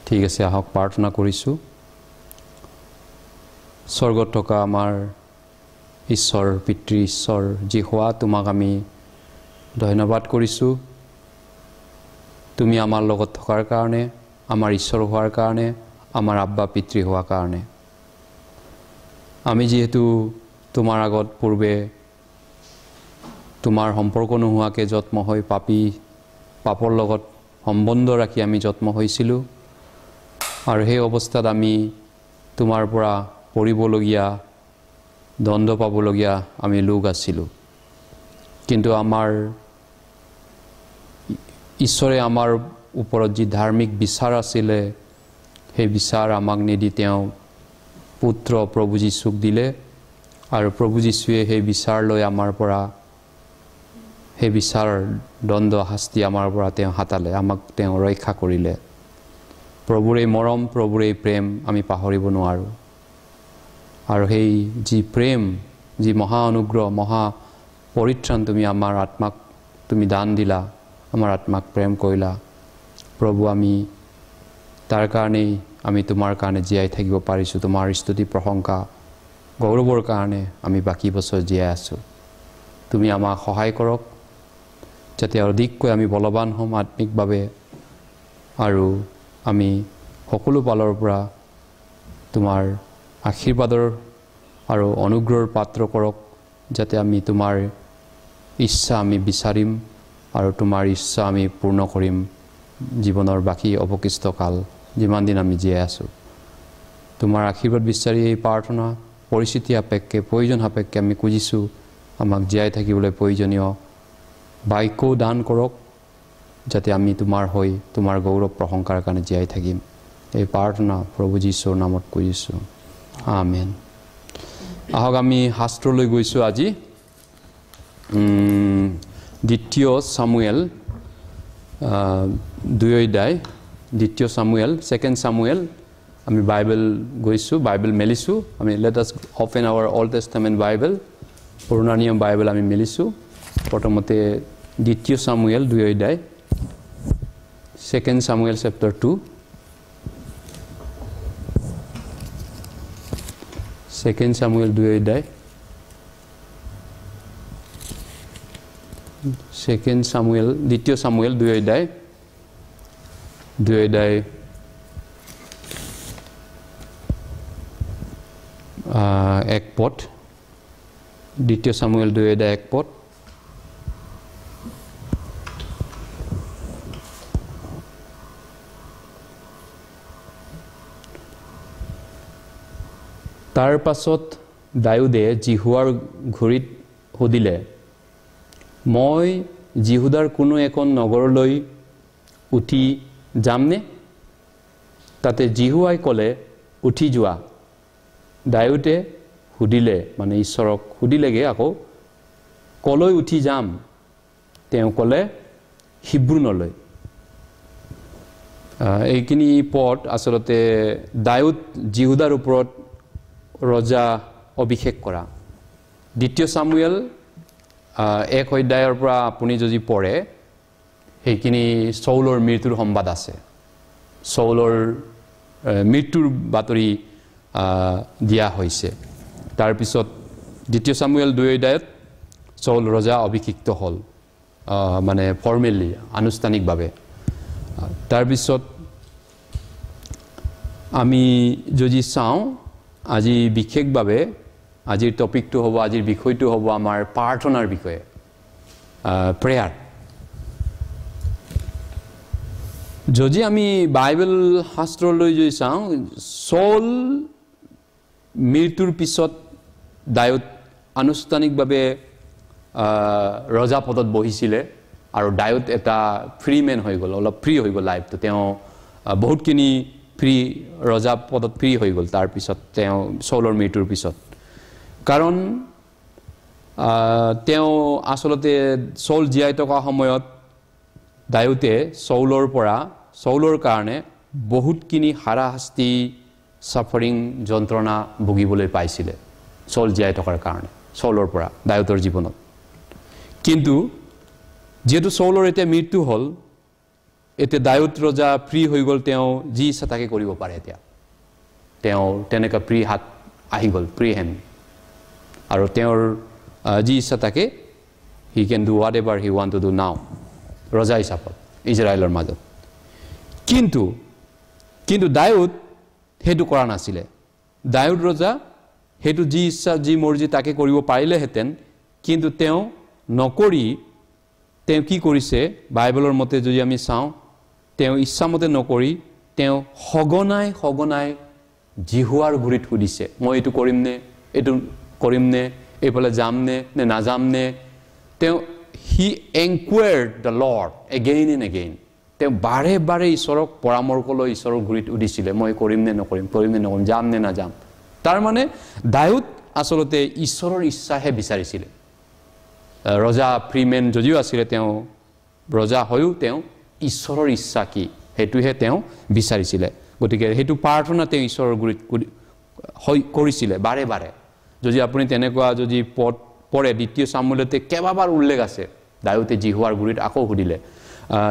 ঠিক আছে আহক প্ৰাৰ্থনা কৰিছোঁ স্বৰ্গত থকা আমাৰ ঈশ্বৰ পিতৃ ঈশ্বৰ যিহোৱা তোমাক আমি ধন্যবাদ কৰিছোঁ তুমি আমাৰ লগত থকাৰ কাৰণে আমাৰ ঈশ্বৰ হোৱাৰ কাৰণে আমাৰ আব্বা পিতৃ হোৱাৰ কাৰণে আমি যেহেতু তোমাৰ আগত পূৰ্বে তোমাৰ সম্পৰ্ক নোহোৱাকৈ জন্ম হৈ পাপৰ লগত সম্বন্ধ ৰাখি আমি জন্ম হৈছিলোঁ আৰু সেই অৱস্থাত আমি তোমাৰ পৰা পৰিবলগীয়া দণ্ড পাবলগীয়া আমি লোক আছিলোঁ কিন্তু আমাৰ ঈশ্বৰে আমাৰ ওপৰত যি ধাৰ্মিক বিচাৰ আছিলে সেই বিচাৰ আমাক নিদি তেওঁ পুত্ৰ প্ৰভু যীশুক দিলে আৰু প্ৰভু যীশুৱে সেই বিচাৰ লৈ আমাৰ পৰা সেই বিচাৰ দণ্ড শাস্তি আমাৰ পৰা তেওঁ হাতালে আমাক তেওঁ ৰক্ষা কৰিলে প্ৰভুৰ এই মৰম প্ৰভুৰ এই প্ৰেম আমি পাহৰিব নোৱাৰোঁ আৰু সেই যি প্ৰেম যি মহা অনুগ্ৰহ মহা পৰিত্ৰাণ তুমি আমাৰ আত্মাক তুমি দান দিলা আমাৰ আত্মাক প্ৰেম কৰিলা প্ৰভু আমি তাৰ কাৰণেই আমি তোমাৰ কাৰণে জীয়াই থাকিব পাৰিছোঁ তোমাৰ স্তুতি প্ৰশংসা গৌৰৱৰ কাৰণে আমি বাকী বছৰ জীয়াই আছোঁ তুমি আমাক সহায় কৰক যাতে অধিককৈ আমি বলৱান হ'ম আত্মিকভাৱে আৰু আমি সকলো পালৰ পৰা তোমাৰ আশীৰ্বাদৰ আৰু অনুগ্ৰহৰ পাত্ৰ কৰক যাতে আমি তোমাৰ ইচ্ছা আমি বিচাৰিম আৰু তোমাৰ ইচ্ছা আমি পূৰ্ণ কৰিম জীৱনৰ বাকী অৱশিষ্ট কাল যিমান দিন আমি জীয়াই আছোঁ তোমাৰ আশীৰ্বাদ বিচাৰি এই প্ৰাৰ্থনা পৰিস্থিতি সাপেক্ষে প্ৰয়োজন সাপেক্ষে আমি খুজিছোঁ আমাক জীয়াই থাকিবলৈ প্ৰয়োজনীয় বাক্যও দান কৰক যাতে আমি তোমাৰ হৈ তোমাৰ গৌৰৱ প্ৰশংসাৰ কাৰণে জীয়াই থাকিম এই প্ৰাৰ্থনা প্ৰভু যীশুৰ নামত খুজিছোঁ আমেন আহক আমি শাস্ত্ৰলৈ গৈছোঁ আজি দ্বিতীয় সামুৱেল 2 অধ্যায় দ্বিতীয় সামুৱেল সেকেন্ড সামুৱেল আমি বাইবেল গৈছোঁ বাইবেল মেলিছোঁ আমি let us open our Old Testament Bible পুৰণা নিয়ম বাইবেল আমি মেলিছোঁ প্ৰথমতে দ্বিতীয় সামুৱেল 2 অধ্যায় সেকেন্ড সামুৱেল চেপ্টাৰ 2 সেকেন্ড সামুৱেল 2 অধ্যায় সেকেন্ড সামুৱেল দ্বিতীয় সামুৱেল 2 অধ্যায় এক পদ দ্বিতীয় সামুৱেল 2 অধ্যায় এক পদ তাৰ পাছত দাউদে জিহুৱাৰ ঘড়ীত সুধিলে মই জিহুদাৰ কোনো এখন নগৰলৈ উঠি যামনে তাতে জিহুৱাই ক'লে উঠি যোৱা দাউদে সুধিলে মানে ঈশ্বৰক সুধিলেগে আকৌ কলৈ উঠি যাম তেওঁ ক'লে হিব্ৰুনলৈ এইখিনি পদ আসলতে দাউদ জিহুদাৰ ওপৰত ৰজা অভিষেক কৰা দ্বিতীয় সামুৱেল 1 অধ্যায়ৰ পৰা আপুনি যদি পঢ়ে সেইখিনি সৌলৰ মৃত্যুৰ সংবাদ আছে সৌলৰ মৃত্যুৰ বাতৰি দিয়া হৈছে তাৰ পিছত দ্বিতীয় সামুৱেল 2 অধ্যায়ত সৌল ৰজা অভিষিক্ত হ'ল মানে ফৰ্মেলি আনুষ্ঠানিকভাৱে তাৰ পিছত আমি যদি চাওঁ আজি বিশেষভাৱে আজিৰ টপিকটো হ'ব আজিৰ বিষয়টো হ'ব আমাৰ প্ৰাৰ্থনাৰ বিষয়ে প্ৰেয়াৰ যদি আমি বাইবেল শাস্ত্ৰলৈ যদি চাওঁ সৌল মৃত্যুৰ পিছত দাউদ আনুষ্ঠানিকভাৱে ৰজা পদত বহিছিলে আৰু দাউদ এটা ফ্ৰী মেন হৈ গ'ল অলপ ফ্ৰী হৈ গ'ল লাইফটো তেওঁ বহুতখিনি ফ্ৰী ৰজা পদত ফ্ৰী হৈ গ'ল তাৰ পিছত তেওঁ সৌলৰ মৃত্যুৰ পিছত কাৰণ তেওঁ আসলতে সৌল জীয়াই থকা সময়ত দাউদে সৌলৰ কাৰণে বহুতখিনি হাৰাশাস্তি সাফাৰিং যন্ত্ৰণা ভুগিবলৈ পাইছিলে সৌল জীয়াই থকাৰ কাৰণে সৌলৰ পৰা দাউদৰ জীৱনত কিন্তু যেহেতু সৌলৰ এতিয়া মৃত্যু হ'ল এতিয়া দাউদ ৰজা ফ্ৰী হৈ গ'ল তেওঁ যি ইচ্ছা তাকে কৰিব পাৰে এতিয়া তেওঁ তেনেকা ফ্ৰী হাত আহি গ'ল ফ্ৰী হেণ্ড আৰু তেওঁৰ যি ইচ্ছা তাকে he can do whatever he want to do now ৰজা হিচাপত ইজৰাইলৰ মাজত কিন্তু দাউদ হেতু কৰা নাছিলে দাউদ ৰজা হেতু যি ইচ্ছা যি মৰ্জি তাকে কৰিব পাৰিলেহেঁতেন কিন্তু তেওঁ নকৰি তেওঁ কি কৰিছে বাইবেলৰ মতে যদি আমি চাওঁ তেওঁ ইচ্ছামতে নকৰি তেওঁ সঘনাই জিহুৱাৰ গুৰিত সুধিছে মই এইটো কৰিম নে এইফালে যাম নে নাযাম নে তেওঁ he inquired the Lord again and again তেওঁ বাৰে ঈশ্বৰক পৰামৰ্শ লৈ ঈশ্বৰৰ গুৰিত সুধিছিলে মই কৰিম নে নকৰিম যাম নে নাযাম তাৰ মানে দাউদ আসলতে ঈশ্বৰৰ ইচ্ছাহে বিচাৰিছিলে ৰজা ফ্ৰীমেন যদিও আছিলে তেওঁ ৰজা হৈও তেওঁ ঈশ্বৰৰ ইচ্ছা কি হেতুহে তেওঁ বিচাৰিছিলে গতিকে হেতু প্ৰাৰ্থনা তেওঁ ঈশ্বৰৰ গুৰিত কৰিছিলে বাৰে যদি আপুনি তেনেকুৱা যদি পঢ়ে দ্বিতীয় সামুৱেলতে কেইবাবাৰ উল্লেখ আছে দাউদে জিহুৱাৰ গুৰিত আকৌ সুধিলে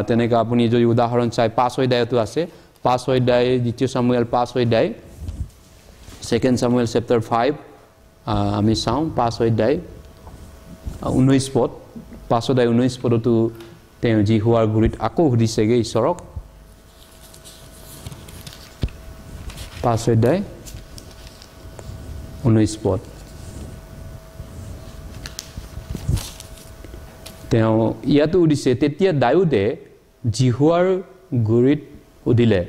তেনেকা আপুনি যদি উদাহৰণ চাই 5 অধ্যায়তো আছে 5 অধ্যায় দ্বিতীয় সামুৱেল 5 অধ্যায় সেকেন্ড সামুৱেল চেপ্টাৰ 5 আমি চাওঁ 5 অধ্যায় 19 পদ 5 অধ্যায় 19 পদতো তেওঁ জিহুৱাৰ গুৰিত আকৌ সুধিছেগে ঈশ্বৰক 5 অধ্যায় 19 পদ তেওঁ ইয়াতো সুধিছে তেতিয়া দাউদে জিহুৱাৰ গুৰিত সুধিলে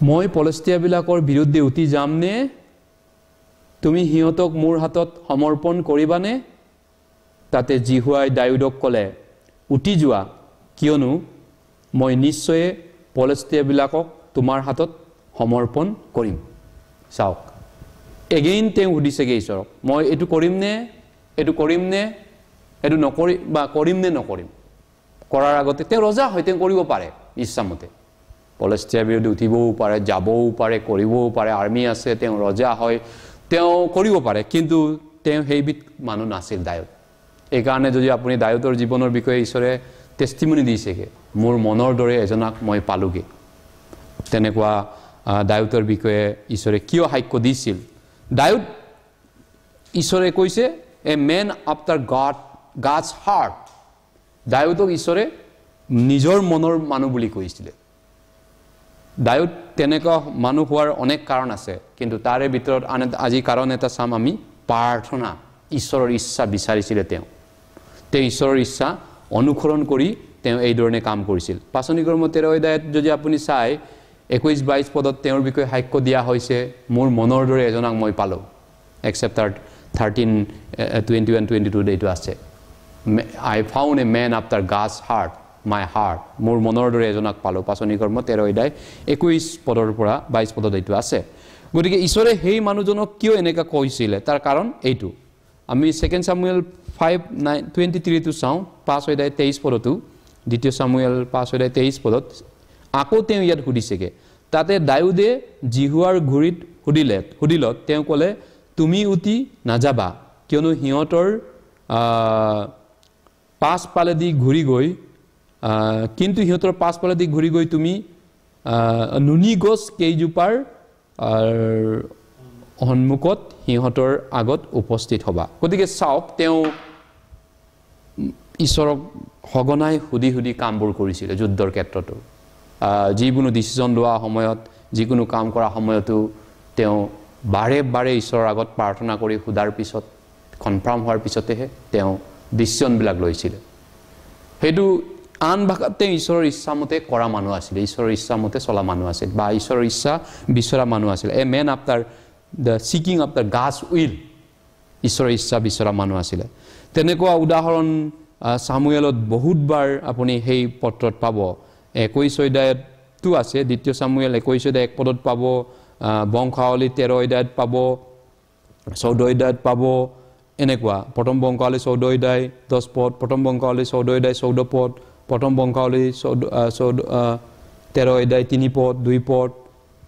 মই পলস্তীয়াবিলাকৰ বিৰুদ্ধে উঠি যাম নে তুমি হিয়তক মোৰ হাতত সমৰ্পণ কৰিবানে তাতে জিহুৱাই দাউদক ক'লে উঠি যোৱা কিয়নো মই নিশ্চয় পলস্তীয়াবিলাকক তোমাৰ হাতত সমৰ্পণ কৰিম চাওক এগেইন তেওঁ সুধিছেগে ঈশ্বৰক মই এইটো কৰিম নে এইটো নকৰি বা কৰিম নে নকৰিম কৰাৰ আগতে তেওঁ ৰজা হয় তেওঁ কৰিব পাৰে ইচ্ছামতে পলস্তীয়াৰ বিৰুদ্ধে উঠিবও পাৰে যাবও পাৰে কৰিবও পাৰে আৰ্মি আছে তেওঁ ৰজা হয় তেওঁ কৰিব পাৰে কিন্তু তেওঁ সেইবিধ মানুহ নাছিল দাউদ এইকাৰণে যদি আপুনি দাউদৰ জীৱনৰ বিষয়ে ঈশ্বৰে টেষ্টিমনি দিছেগে মোৰ মনৰ দৰে এজনক মই পালোগে তেনেকুৱা দাউদৰ বিষয়ে ঈশ্বৰে কিয় সাক্ষ্য দিছিল দাউদ ঈশ্বৰে কৈছে এ মেন আফটাৰ God's heart দাউদক ঈশ্বৰে নিজৰ মনৰ মানুহ বুলি কৈছিলে দাউদ তেনেকুৱা মানুহ হোৱাৰ অনেক কাৰণ আছে কিন্তু তাৰে ভিতৰত আজি কাৰণ এটা চাম আমি প্ৰাৰ্থনা ঈশ্বৰৰ ইচ্ছা বিচাৰিছিলে তেওঁ ঈশ্বৰৰ ইচ্ছা অনুসৰণ কৰি তেওঁ এই ধৰণে কাম কৰিছিল পাচনিকৰ্ম 13 অধ্যায়ত যদি আপুনি চাই 21-22 পদত তেওঁৰ বিষয়ে সাক্ষ্য দিয়া হৈছে মোৰ মনৰ দৰে এজনক মই পালো এক্সেপ্টাৰ 13:21-22 এইটো আছে I found a man after God's heart my heart মোৰ মনৰ দৰে এজনক পালো পাচনিকৰ্ম 13 অধ্যায় 21 পদৰ পৰা 22 পদত এইটো আছে গতিকে ঈশ্বৰে সেই মানুহজনক কিয় এনেকা কৈছিলে তাৰ কাৰণ এইটো আমি সেকেন্ড সামুৱেল 5:23 টো চাওঁ 5 অধ্যায় 23 পদতো দ্বিতীয় সামুৱেল 5 অধ্যায় 23 পদত আকৌ তেওঁ ইয়াত সুধিছেগে তাতে দাউদে জিহুৱাৰ গুৰিত সুধিলত তেওঁ ক'লে তুমি উঠি নাযাবা কিয়নো হিয়তৰ পাছফালেদি ঘূৰি গৈ কিন্তু হিয়তৰ পাছফালেদি ঘূৰি গৈ তুমি নুনি গছ কেইজোপাৰ সন্মুখত সিহঁতৰ আগত উপস্থিত হবা গতিকে চাওক তেওঁ ঈশ্বৰক সঘনাই সুধি কামবোৰ কৰিছিল যুদ্ধৰ ক্ষেত্ৰতো যিকোনো ডিসিজন লোৱা সময়ত যিকোনো কাম কৰা সময়তো তেওঁ বাৰে ঈশ্বৰৰ আগত প্ৰাৰ্থনা কৰি খুদাৰ পিছত কনফাৰ্ম হোৱাৰ পিছতেহে তেওঁ ডিসিশনবিলাক লৈছিল হেতু আন ভাগত তেওঁ ঈশ্বৰৰ ইচ্ছামতে কৰা মানুহ আছিল ঈশ্বৰৰ ইচ্ছামতে চলা মানুহ আছিল বা ঈশ্বৰৰ ইচ্ছা বিচৰা মানুহ আছিল a man after the seeking of the God's will ঈশ্বৰৰ ইচ্ছা বিচৰা মানুহ আছিল তেনেকুৱা উদাহৰণ সামুৱেলত বহুতবাৰ আপুনি সেই পত্ৰত পাব 21 অধ্যায়তো আছে দ্বিতীয় সামুৱেল 21 অধ্যায় 1 পদত পাব বংশাৱলী 13 অধ্যায়ত পাব 14 অধ্যায়ত পাব এনেকুৱা প্ৰথম বংশাৱলী 14 অধ্যায় 10 পদ প্ৰথম বংশাৱলী 14 অধ্যায় 14 পদ প্ৰথম বংশাৱলী 13 অধ্যায় 3 পদ 2 পদ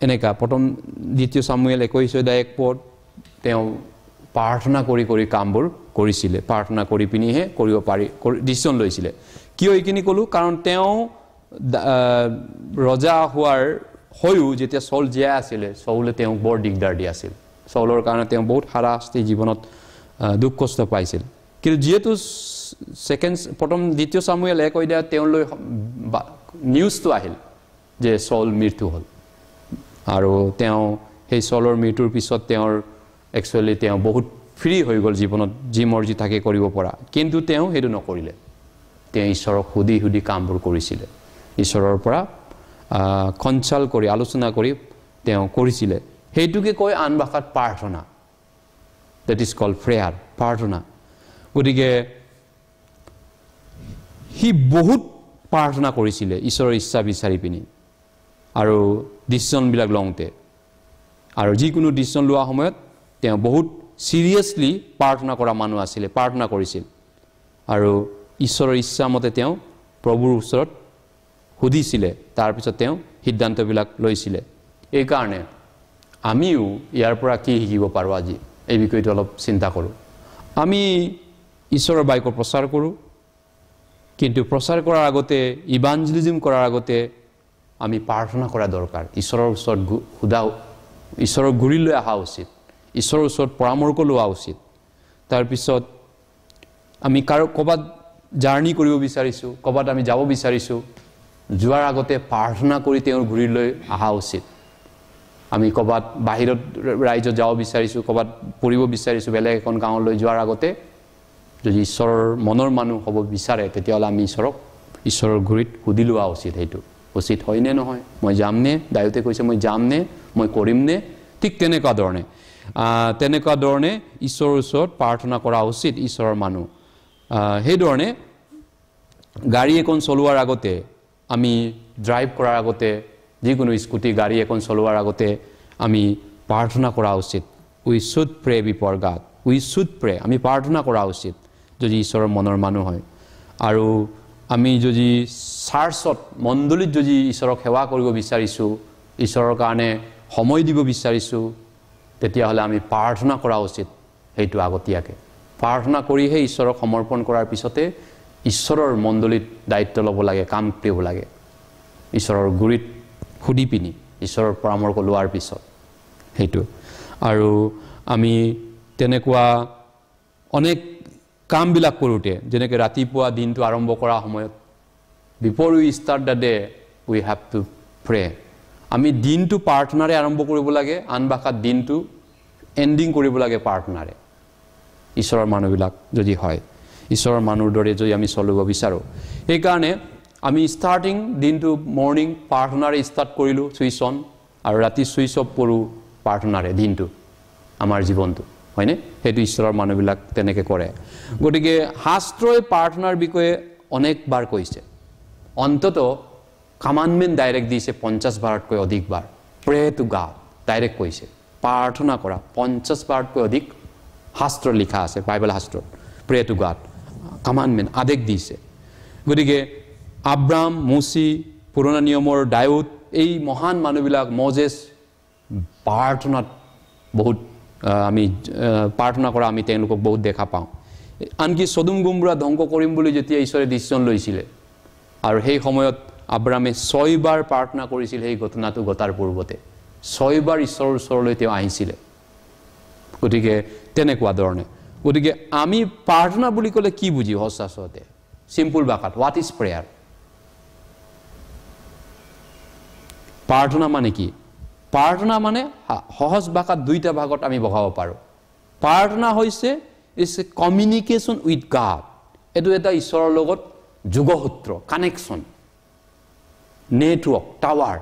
এনেকা প্ৰথম দ্বিতীয় সামুৱেল 21 অধ্যায় 1 পদ তেওঁ প্ৰাৰ্থনা কৰি কামবোৰ কৰিছিল প্ৰাৰ্থনা কৰি পিনিহে কৰিব পাৰি ডিসিশন লৈছিল কিয় এইখিনি কলো কাৰণ তেওঁ ৰজা হোৱাৰ হৈও যেতিয়া চৌল জীয়াই আছিলে চৌলে তেওঁক বৰ দিগদাৰ দি আছিল চৌলৰ কাৰণে তেওঁ বহুত হাৰাশাস্তি জীৱনত দুখ কষ্ট পাইছিল কিন্তু যেহেতু প্ৰথম দ্বিতীয় সামুৱেল 1 অধ্যায়ত তেওঁলৈ নিউজটো আহিল যে চৌল মৃত্যু হ'ল আৰু তেওঁ সেই চৌলৰ মৃত্যুৰ পিছত তেওঁৰ একচুৱেলি তেওঁ বহুত ফ্ৰী হৈ গ'ল জীৱনত যি মৰ্জি থাকে কৰিব পৰা কিন্তু তেওঁ সেইটো নকৰিলে তেওঁ ঈশ্বৰক সুধি সুধি কামবোৰ কৰিছিলে ঈশ্বৰৰ পৰা কনচাল্ট কৰি আলোচনা কৰি তেওঁ কৰিছিলে সেইটোকে কয় আন ভাষাত প্ৰাৰ্থনা that is called prayer প্ৰাৰ্থনা গতিকে হি বহুত প্ৰাৰ্থনা কৰিছিলে ঈশ্বৰৰ ইচ্ছা বিচাৰি পিনি আৰু ডিসিশনবিলাক লওঁতে আৰু যিকোনো ডিসিশন লোৱা সময়ত তেওঁ বহুত সিৰিয়াসলি প্ৰাৰ্থনা কৰা মানুহ আছিল প্ৰাৰ্থনা কৰিছিল আৰু ঈশ্বৰৰ ইচ্ছা মতে তেওঁ প্ৰভুৰ ওচৰত সুধিছিলে তাৰ পিছত তেওঁ সিদ্ধান্তবিলাক লৈছিলে এই কাৰণে আমিও ইয়াৰ পৰা কি শিকিব পাৰো আজি এই বিষয়টো অলপ চিন্তা কৰো আমি ঈশ্বৰৰ বাক্য প্ৰচাৰ কৰো কিন্তু প্ৰচাৰ কৰাৰ আগতে ইভাঞ্জেলিজম কৰাৰ আগতে আমি প্ৰাৰ্থনা কৰা দৰকাৰ ঈশ্বৰৰ ওচৰত খুদা ঈশ্বৰৰ গুৰি লৈ আহা উচিত ঈশ্বৰৰ ওচৰত পৰামৰ্শ লোৱা উচিত তাৰ পিছত আমি কবাত জাৰ্নি কৰিব বিচাৰিছো কবাত আমি যাব বিচাৰিছো যোৱাৰ আগতে প্ৰাৰ্থনা কৰি তেওঁৰ গুৰি লৈ আহা উচিত আমি কবাত বাহিৰত ৰাজ্য যাব বিচাৰিছো কবাত পঢ়িব বিচাৰিছো বেলেগ এখন গাঁৱলৈ যোৱাৰ আগতে যদি ঈশ্বৰৰ মনৰ মানুহ হ'ব বিচাৰে তেতিয়াহ'লে আমি ঈশ্বৰৰ গুৰিত সুধি লোৱা উচিত সেইটো উচিত হয় নে নহয় মই যাম নে দায়তে কৈছে মই যাম নে মই কৰিম নে ঠিক তেনেকুৱা ধৰণে ঈশ্বৰৰ ওচৰত প্ৰাৰ্থনা কৰা উচিত ঈশ্বৰৰ মানুহ সেই ধৰণে গাড়ী এখন চলোৱাৰ আগতে আমি ড্ৰাইভ কৰাৰ আগতে যিকোনো স্কুটি গাড়ী এখন চলোৱাৰ আগতে আমি প্ৰাৰ্থনা কৰা উচিত we should pray before God we should pray আমি প্ৰাৰ্থনা কৰা উচিত যদি ঈশ্বৰৰ মনৰ মানুহ হয় আৰু আমি যদি চাৰ্চত মণ্ডলীত যদি ঈশ্বৰক সেৱা কৰিব বিচাৰিছো ঈশ্বৰৰ কাৰণে সময় দিব বিচাৰিছো তেতিয়াহ'লে আমি প্ৰাৰ্থনা কৰা উচিত সেইটো আগতীয়াকে প্ৰাৰ্থনা কৰিহে ঈশ্বৰক সমৰ্পণ কৰাৰ পিছতে ঈশ্বৰৰ মণ্ডলীত দায়িত্ব ল'ব লাগে কাম কৰিব লাগে ঈশ্বৰৰ গুৰিত খুদি পিনি ঈশ্বৰৰ পৰামৰ্শ লোৱাৰ পিছত সেইটো আৰু আমি তেনেকুৱা অনেক কামবিলাক কৰোঁতে যেনেকৈ ৰাতিপুৱা দিনটো আৰম্ভ কৰা সময়ত before we start the day we have to pray আমি দিনটো প্ৰাৰ্থনাৰে আৰম্ভ কৰিব লাগে আন ভাষাত দিনটো এণ্ডিং কৰিব লাগে প্ৰাৰ্থনাৰে ঈশ্বৰৰ মানুহবিলাক যদি হয় ঈশ্বৰৰ মানুহৰ দৰে যদি আমি চলিব বিচাৰো এই কাৰণে আমি ষ্টাৰ্টিং দিনটো মৰ্নিং প্ৰাৰ্থনাৰে ষ্টাৰ্ট কৰিলো সুইচ অন আৰু ৰাতি সুইচ অফ কৰো প্ৰাৰ্থনাৰে দিনটো আমাৰ জীৱনটো হয়নে সেইটো ঈশ্বৰৰ মানুহবিলাক তেনেকৈ কৰে গতিকে শাস্ত্ৰই প্ৰাৰ্থনাৰ বিষয়ে অনেকবাৰ কৈছে অন্তত কমাণ্ডমেণ্ট ডাইৰেক্ট দিছে 50 বাৰতকৈ অধিক বাৰ প্ৰে টু গড ডাইৰেক্ট কৈছে প্ৰাৰ্থনা কৰা 50 বাৰতকৈ অধিক শাস্ত্ৰ লিখা আছে বাইবেল শাস্ত্ৰত প্ৰে টু গড কমাণ্ডমেণ্ট আদেশ দিছে গতিকে আব্ৰাহাম মোচি পুৰণা নিয়মৰ দাউদ এই মহান মানুহবিলাক মজেছ প্ৰাৰ্থনাত বহুত আমি প্ৰাৰ্থনা কৰা আমি তেওঁলোকক বহুত দেখা পাওঁ আনকি সদম গমোৰা ধ্বংস কৰিম বুলি যেতিয়া ঈশ্বৰে ডিসিশন লৈছিলে আৰু সেই সময়ত আব্ৰাহামে 6 বাৰ প্ৰাৰ্থনা কৰিছিল সেই ঘটনাটো ঘটাৰ পূৰ্বতে 6 বাৰ ঈশ্বৰৰ ওচৰলৈ তেওঁ আহিছিলে গতিকে তেনেকুৱা ধৰণে গতিকে আমি প্ৰাৰ্থনা বুলি ক'লে কি বুজি সঁচাতে সিম্পল ভাষাত হোৱাট ইজ প্ৰেয়াৰ প্ৰাৰ্থনা মানে কি প্ৰাৰ্থনা মানে সহজ ভাষাত দুইটা ভাগত আমি বহাব পাৰো প্ৰাৰ্থনা হৈছে is a communication with god এটো এটা ঈশ্বৰৰ লগত যোগসূত্ৰ কানেকশ্যন নেটৱৰ্ক টাৱাৰ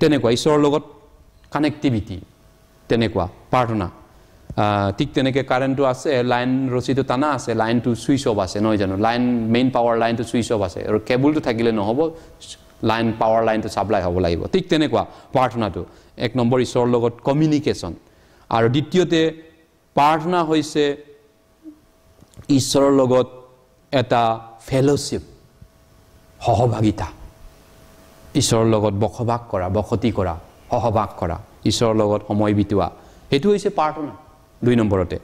তেনেকুৱা ঈশ্বৰৰ লগত কানেক্টিভিটি তেনেকুৱা প্ৰাৰ্থনা ঠিক তেনেকৈ কাৰেণ্টটো আছে লাইন ৰচিটো টানা আছে লাইনটো সুইচ অফ আছে নহয় জানো লাইন মেইন পাৱাৰ লাইনটো সুইচ অফ আছে আৰু কেবলটো থাকিলে নহ'ব লাইন পাৱাৰ লাইনটো সাপ্লাই হ'ব লাগিব ঠিক তেনেকুৱা প্ৰাৰ্থনাটো এক নম্বৰ ঈশ্বৰৰ লগত কমিউনিকেশ্যন আৰু দ্বিতীয়তে প্ৰাৰ্থনা হৈছে ঈশ্বৰৰ লগত এটা ফেলোশ্বিপ সহভাগিতা ঈশ্বৰৰ লগত বসতি কৰা সহবাস কৰা ঈশ্বৰৰ লগত সময় বিতোৱা সেইটো হৈছে প্ৰাৰ্থনা 2 নম্বৰতে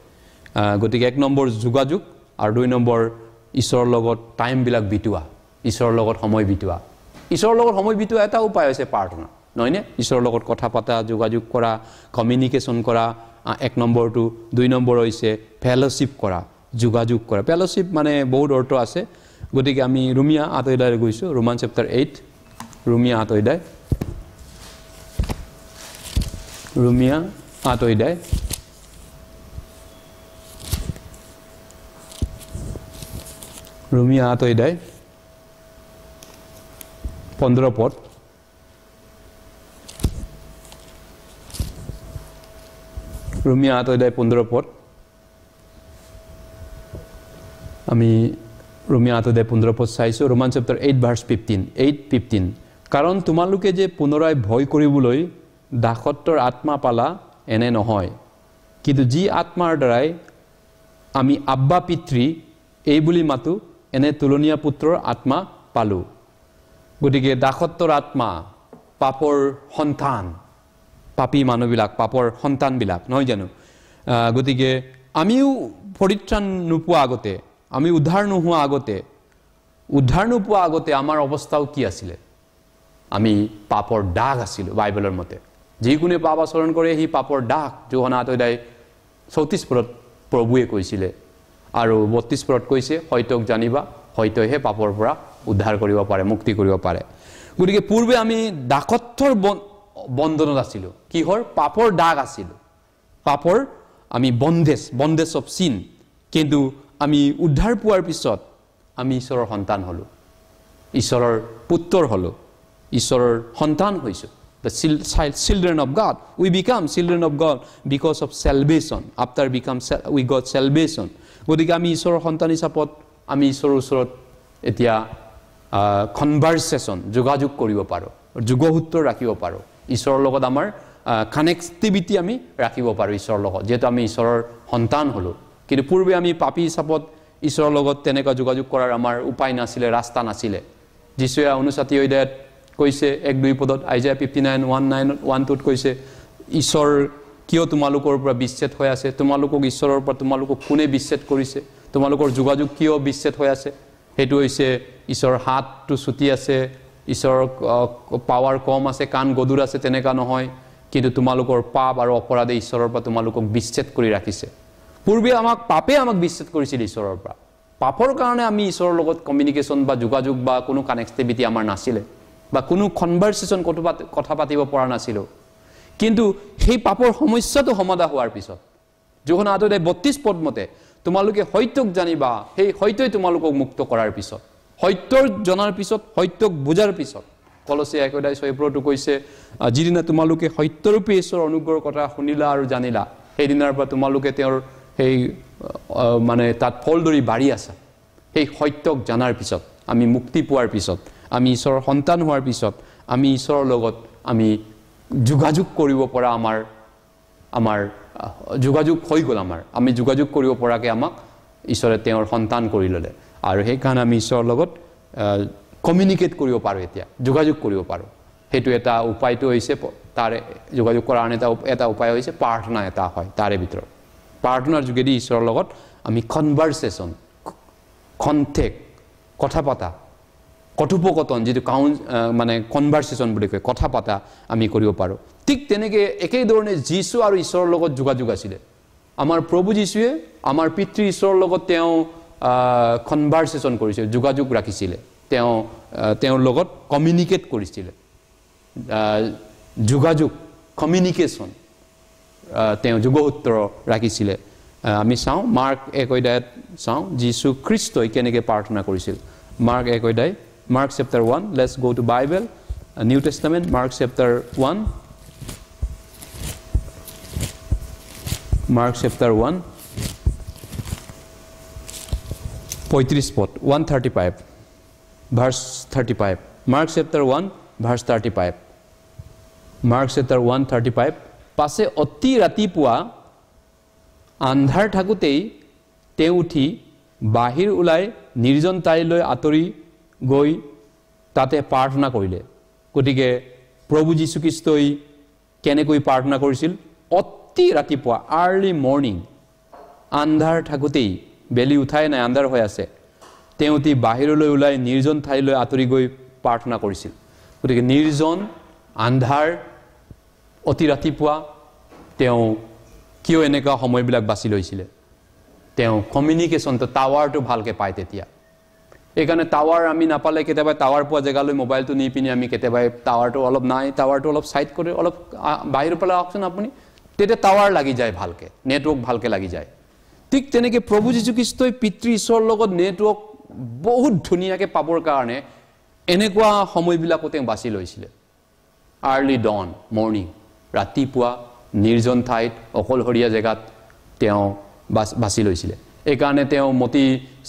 গতিকে 1 নম্বৰ যোগাযোগ আৰু 2 নম্বৰ ঈশ্বৰৰ লগত টাইমবিলাক বিতোৱা ঈশ্বৰৰ লগত সময় বিতোৱা ঈশ্বৰৰ লগত সময় বিতোৱা এটা উপায় হৈছে প্ৰাৰ্থনা নহয়নে ঈশ্বৰৰ লগত কথা পাতা যোগাযোগ কৰা কমিউনিকেশ্যন কৰা এক নম্বৰটো দুই নম্বৰ হৈছে ফেলোশ্বিপ কৰা যোগাযোগ কৰা ফেলোশ্বিপ মানে বহুত অৰ্থ আছে গতিকে আমি ৰোমিয়া 8 অধ্যায়লৈ গৈছো ৰোমান চেপ্টাৰ 8 ৰোমিয়া 8 অধ্যায় ৰোমিয়া 8 অধ্যায় ৰোমিয়া 8 অধ্যায় 15 পদ ৰোমিয়া 8 অধ্যায় 15 পদ আমি ৰোমিয়া 8 অধ্যায় 15 পদ চাইছো ৰোমান চেপ্টাৰ 8 ভাৰ্স 15 কাৰণ তোমালোকে যে পুনৰাই ভয় কৰিবলৈ দাসত্বৰ আত্মা পালা এনে নহয় কিন্তু যি আত্মাৰ দ্বাৰাই আমি আব্বা পিতৃ এই বুলি মাতো এনে তুলনীয়া পুত্ৰৰ আত্মা পালো গতিকে দাসত্বৰ আত্মা পাপৰ সন্তান পাপী মানুহবিলাক পাপৰ সন্তানবিলাক নহয় জানো গতিকে আমিও পৰিত্ৰাণ নোপোৱা আগতে আমি উদ্ধাৰ নোহোৱা আগতে আমাৰ অৱস্থাও কি আছিল আমি পাপৰ দাগ আছিল বাইবেলৰ মতে যিকোনে পাপ আচৰণ কৰে হি পাপৰ দাগ যোহানা 8 অধ্যায় 34 পদত প্ৰভুৱে কৈছিলে আৰু 32 পদত কৈছে হয়তোক জানিবা হয়তোহে পাপৰ পৰা উদ্ধাৰ কৰিব পাৰে মুক্তি কৰিব পাৰে গতিকে পূৰ্বে আমি দাসত্বৰ বন্ধনত আছিল কিহৰ পাপৰ দাগ আছিল পাপৰ আমি বন্দেজ অফ সিন কিন্তু আমি উদ্ধাৰ পোৱাৰ পিছত আমি ঈশ্বৰৰ সন্তান হলো ঈশ্বৰৰ পুত্ৰ হলো ঈশ্বৰৰ সন্তান হৈছো the children of God we become children of God because of salvation after we got salvation গতিকে আমি ঈশ্বৰৰ সন্তান হিচাপত আমি ঈশ্বৰৰ ওচৰত এতিয়া কনভাৰসেশন যোগাযোগ কৰিব পাৰো যোগসূত্ৰ ৰাখিব পাৰো ঈশ্বৰৰ লগত আমাৰ কানেক্টিভিটি আমি ৰাখিব পাৰো ঈশ্বৰৰ লগত যেটো আমি ঈশ্বৰৰ সন্তান হলো কিন্তু পূৰ্বে আমি পাপী হিচাপত ঈশ্বৰৰ লগত তেনেকা যোগাযোগ কৰাৰ আমাৰ উপায় নাছিলে ৰাস্তা নাছিলে যিশুৱে 59 অধ্যায়ত কৈছে 1-2 পদত আইজায়া 59:1-9-1 কৈছে ঈশ্বৰ কিয় তোমালোকৰ পৰা বিচ্ছেদ হৈ আছে তোমালোকক ঈশ্বৰৰ পৰা তোমালোকক কোনে বিচ্ছেদ কৰিছে তোমালোকৰ যোগাযোগ কিয় বিচ্ছেদ হৈ আছে হেতু হৈছে ঈশ্বৰৰ হাতটো ছুটি আছে ঈশ্বৰৰ পাৱাৰ কম আছে কান গদুৰ আছে তেনেকা নহয় কিন্তু তোমালোকৰ পাপ আৰু অপৰাধে ঈশ্বৰৰ পৰা তোমালোকক বিচ্ছেদ কৰি ৰাখিছে পূৰ্বে পাপে আমাক বিচ্ছেদ কৰিছিল ঈশ্বৰৰ পৰা পাপৰ কাৰণে আমি ঈশ্বৰৰ লগত কমিউনিকেশ্যন বা যোগাযোগ বা কোনো কানেক্টিভিটি আমাৰ নাছিলে বা কোনো কনভাৰসেশন কথা পাতিব পৰা নাছিল কিন্তু সেই পাপৰ সমস্যাটো সমাধা হোৱাৰ পিছত যোহানা 8 অধ্যায় 32 পদ মতে তোমালোকে সত্যক জানিবা সেই সত্যই তোমালোকক মুক্ত কৰাৰ পিছত সত্যৰ জনাৰ পিছত সত্যক বুজাৰ পিছত কলসিয়া 1 অধ্যায় 6 পদত কৈছে যিদিনা তোমালোকে সত্যৰূপে ঈশ্বৰৰ অনুগ্ৰহৰ কথা শুনিলা আৰু জানিলা সেই দিনৰ পৰা তোমালোকে তেওঁৰ সেই মানে তাত ফলদৰি বাঢ়ি আছে সেই সত্যক জানাৰ পিছত আমি মুক্তি পোৱাৰ পিছত আমি ঈশ্বৰৰ সন্তান হোৱাৰ পিছত আমি ঈশ্বৰৰ লগত আমি যোগাযোগ কৰিব পৰা আমাৰ যোগাযোগ হৈ গল আমি যোগাযোগ কৰিব পৰাকে আমাক ঈশ্বৰে তেওঁৰ সন্তান কৰি ললে আৰু সেই কাৰণে আমি ঈশ্বৰৰ লগত কমিউনিকেট কৰিব পাৰো এতিয়া যোগাযোগ কৰিব পাৰো হেতু এটা উপায়টো হৈছে তাৰে যোগাযোগ কৰাৰ এটা উপায় হৈছে প্ৰাৰ্থনা এটা হয় তাৰে ভিতৰত প্ৰাৰ্থনাৰ যোগেদি ঈশ্বৰৰ লগত আমি কনভাৰসেশন কনটেক্ট কথা পাতা কথোপকথন যেটো মানে কনভাৰসেশন বুলি কয় কথা পাতা আমি কৰিব পাৰো ঠিক তেনেকে একেই ধৰণে যীশু আৰু ঈশ্বৰৰ লগত যোগাযোগ আছিল আমাৰ প্ৰভু যীশুৱে আমাৰ পিতৃ ঈশ্বৰৰ লগত তেওঁ কনভাৰসেশন কৰিছিল যোগাযোগ ৰাখিছিল তেওঁৰ লগত কমিউনিকেট কৰিছিল যোগাযোগ কমিউনিকেশ্যন তেওঁ যোগসূত্ৰ ৰাখিছিল আমি চাওঁ মাৰ্ক 1 অধ্যায়ত চাওঁ যীশু খ্ৰীষ্টই কেনেকৈ প্ৰাৰ্থনা কৰিছিল মাৰ্ক 1 অধ্যায় Mark chapter 1 let's go to Bible New Testament Mark chapter 1 Mark chapter 1 35 পদ 135 verse 35 Mark chapter 1 verse 35 Mark chapter 1:35 পাছে অতি ৰাতিপুৱা আন্ধাৰ থাকুতেই তেওঁ উঠি বাহিৰ ওলাই নিৰ্জন ঠাইলৈ আতৰি গৈ তাতে প্ৰাৰ্থনা কৰিলে গতিকে প্ৰভু যীশু খ্ৰীষ্টই কেনেকৈ প্ৰাৰ্থনা কৰিছিল অতি ৰাতিপুৱা আৰ্লি মৰ্নিং আন্ধাৰ থাকুতেই বেলি উঠাই নাই আন্ধাৰ হৈ আছে তেওঁ অতি বাহিৰলৈ ওলাই নিৰ্জন ঠাইলৈ আঁতৰি গৈ প্ৰাৰ্থনা কৰিছিল গতিকে নিৰ্জন আন্ধাৰ অতি ৰাতিপুৱা তেওঁ কিয় এনেকুৱা সময়বিলাক বাছি লৈছিলে তেওঁ কমিউনিকেশ্যনটো টাৱাৰটো ভালকৈ পায় তেতিয়া এইকাৰণে টাৱাৰ আমি নাপালে কেতিয়াবা টাৱাৰ পোৱা জেগালৈ মোবাইলটো নি পিনি আমি কেতিয়াবা টাৱাৰটো অলপ নাই টাৱাৰটো অলপ সাইড কৰি অলপ বাহিৰৰ পৰা আহকচোন আপুনি তেতিয়া টাৱাৰ লাগি যায় ভালকৈ নেটৱৰ্ক ভালকৈ লাগি যায় ঠিক তেনেকৈ প্ৰভু যীশুখ্ৰীষ্টই পিতৃ ঈশ্বৰৰ লগত নেটৱৰ্ক বহুত ধুনীয়াকৈ পাবৰ কাৰণে এনেকুৱা সময়বিলাকো তেওঁ বাছি লৈছিলে আৰ্লি ডন মৰ্নিং ৰাতিপুৱা নিৰ্জন ঠাইত অকলশৰীয়া জেগাত তেওঁ বাছি লৈছিলে এইকাৰণে তেওঁ মতি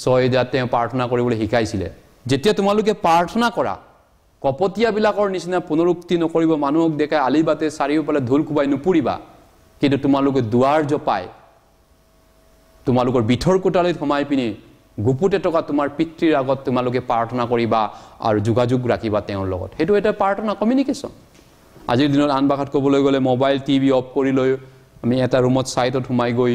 6 তেওঁ প্ৰাৰ্থনা কৰিবলৈ শিকাইছিলে যেতিয়া তোমালোকে প্ৰাৰ্থনা কৰা কপটীয়াবিলাকৰ নিচিনা পুনৰুক্তি নকৰিব মানুহক দেখাই আলিবাতে চাৰিওফালে ধূল কোবাই নুপুৰিবা কিন্তু তোমালোকে দুৱাৰ জপাই তোমালোকৰ বিথৰ কোঠালিত সোমাই পিনি গুপুতে টকা তোমাৰ পিতৃৰ আগত তোমালোকে প্ৰাৰ্থনা কৰিবা আৰু যোগাযোগ ৰাখিবা তেওঁৰ লগত সেইটো এটা প্ৰাৰ্থনা কমিউনিকেশ্যন আজিৰ দিনত আন ভাষাত ক'বলৈ গ'লে মোবাইল টিভি অফ কৰি লৈ আমি এটা ৰুমত সাইটত সোমাই গৈ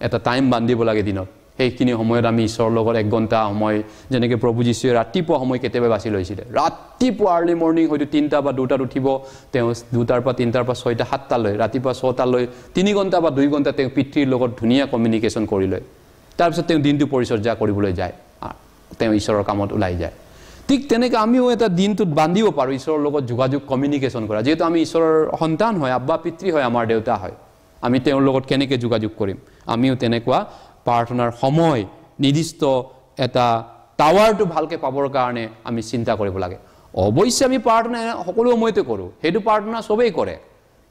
এটা টাইম বান্ধিব লাগে দিনত সেইখিনি সময়ত আমি ঈশ্বৰৰ লগত 1 ঘণ্টা সময় যেনেকৈ প্ৰভু যীশুৱে ৰাতিপুৱা সময় কেতিয়াবা বাছি লৈছিলে ৰাতিপুৱা আৰ্লি মৰ্নিং হয়তো 3টা বা 2টাত উঠিব তেওঁ 2টাৰ পৰা 3টাৰ পৰা 6টা 7টালৈ ৰাতিপুৱা 6টালৈ 3 ঘণ্টা বা 2 ঘণ্টা তেওঁ পিতৃৰ লগত ধুনীয়া কমিউনিকেশ্যন কৰি লয় তাৰপিছত তেওঁ দিনটো পৰিচৰ্যা কৰিবলৈ যায় তেওঁ ঈশ্বৰৰ কামত ওলাই যায় ঠিক তেনেকৈ আমিও এটা দিনটোত বান্ধিব পাৰোঁ ঈশ্বৰৰ লগত যোগাযোগ কমিউনিকেশ্যন কৰা যিহেতু আমি ঈশ্বৰৰ সন্তান হয় আব্বা পিতৃ হয় আমাৰ দেউতা হয় আমি তেওঁৰ লগত কেনেকৈ যোগাযোগ কৰিম আমিও তেনেকুৱা প্ৰাৰ্থনাৰ সময় নিৰ্দিষ্ট এটা টাৱাৰটো ভালকৈ পাবৰ কাৰণে আমি চিন্তা কৰিব লাগে অৱশ্যে আমি প্ৰাৰ্থনা সকলো সময়তে কৰোঁ সেইটো প্ৰাৰ্থনা সবেই কৰে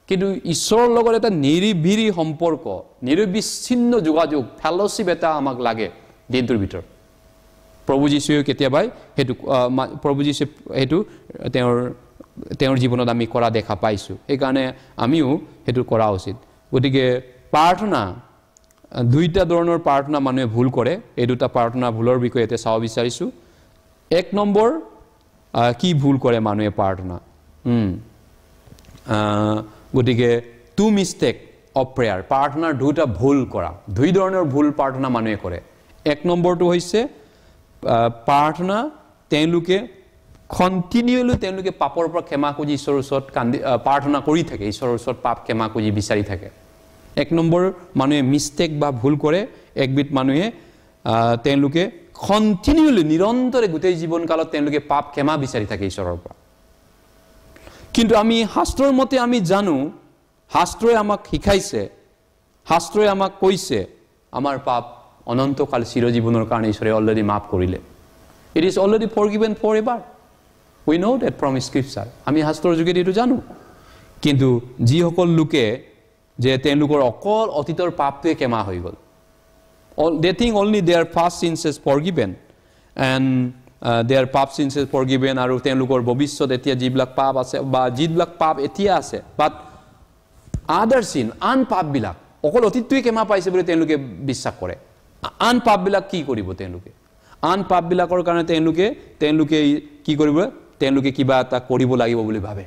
কিন্তু ঈশ্বৰৰ লগত এটা নিৰিবিৰি সম্পৰ্ক নিৰবিচ্ছিন্ন যোগাযোগ ফেলোশ্বিপ এটা আমাক লাগে দিনটোৰ ভিতৰত প্ৰভু যীশুৱে কেতিয়াবাই সেইটো প্ৰভু যীশুৱে সেইটো তেওঁৰ জীৱনত আমি কৰা দেখা পাইছোঁ সেইকাৰণে আমিও সেইটো কৰা উচিত গতিকে প্ৰাৰ্থনা 2টা ধৰণৰ প্ৰাৰ্থনা মানুহে ভুল কৰে এই 2টা প্ৰাৰ্থনা ভুলৰ বিষয়ে এতিয়া চাব বিচাৰিছোঁ 1 নম্বৰ কি ভুল কৰে মানুহে প্ৰাৰ্থনা গতিকে 2 মিষ্টেক অফ প্ৰেয়াৰ প্ৰাৰ্থনাৰ 2টা ভুল কৰা 2 ধৰণৰ ভুল প্ৰাৰ্থনা মানুহে কৰে 1 নম্বৰটো হৈছে প্ৰাৰ্থনা তেওঁলোকে কণ্টিনিউলি তেওঁলোকে পাপৰ পৰা ক্ষমা খুজি ঈশ্বৰৰ ওচৰত প্ৰাৰ্থনা কৰি থাকে ঈশ্বৰৰ ওচৰত পাপ ক্ষমা খুজি বিচাৰি থাকে 1 নম্বৰ মানুহে মিষ্টেক বা ভুল কৰে একবিধ মানুহে তেওঁলোকে কণ্টিনিউলি নিৰন্তৰে গোটেই জীৱনকালত তেওঁলোকে পাপ ক্ষমা বিচাৰি থাকে ঈশ্বৰৰ পৰা কিন্তু আমি শাস্ত্ৰৰ মতে আমি জানো শাস্ত্ৰই আমাক শিকাইছে শাস্ত্ৰই আমাক কৈছে আমাৰ পাপ অনন্তকাল চিৰজীৱনৰ কাৰণে ঈশ্বৰে অলৰেডি মাফ কৰিলে it is already forgiven forever we know that from scripture আমি শাস্ত্ৰৰ যোগেদি এইটো জানো কিন্তু যিসকল লোকে যে তেওঁলোকৰ অকল অতীতৰ পাপটোৱে ক্ষমা হৈ গ'ল they think only their past sins is forgiven and their past sins is forgiven আৰু তেওঁলোকৰ ভৱিষ্যত এতিয়া যিবিলাক পাপ আছে বা যিবিলাক পাপ এতিয়া আছে বাট আদাৰ চিন আন পাপবিলাক অকল অতীতটোৱে ক্ষমা পাইছে বুলি তেওঁলোকে বিশ্বাস কৰে আন পাপবিলাক কি কৰিব তেওঁলোকে আন পাপবিলাকৰ কাৰণে তেওঁলোকে কি কৰিব তেওঁলোকে কিবা এটা কৰিব লাগিব বুলি ভাবে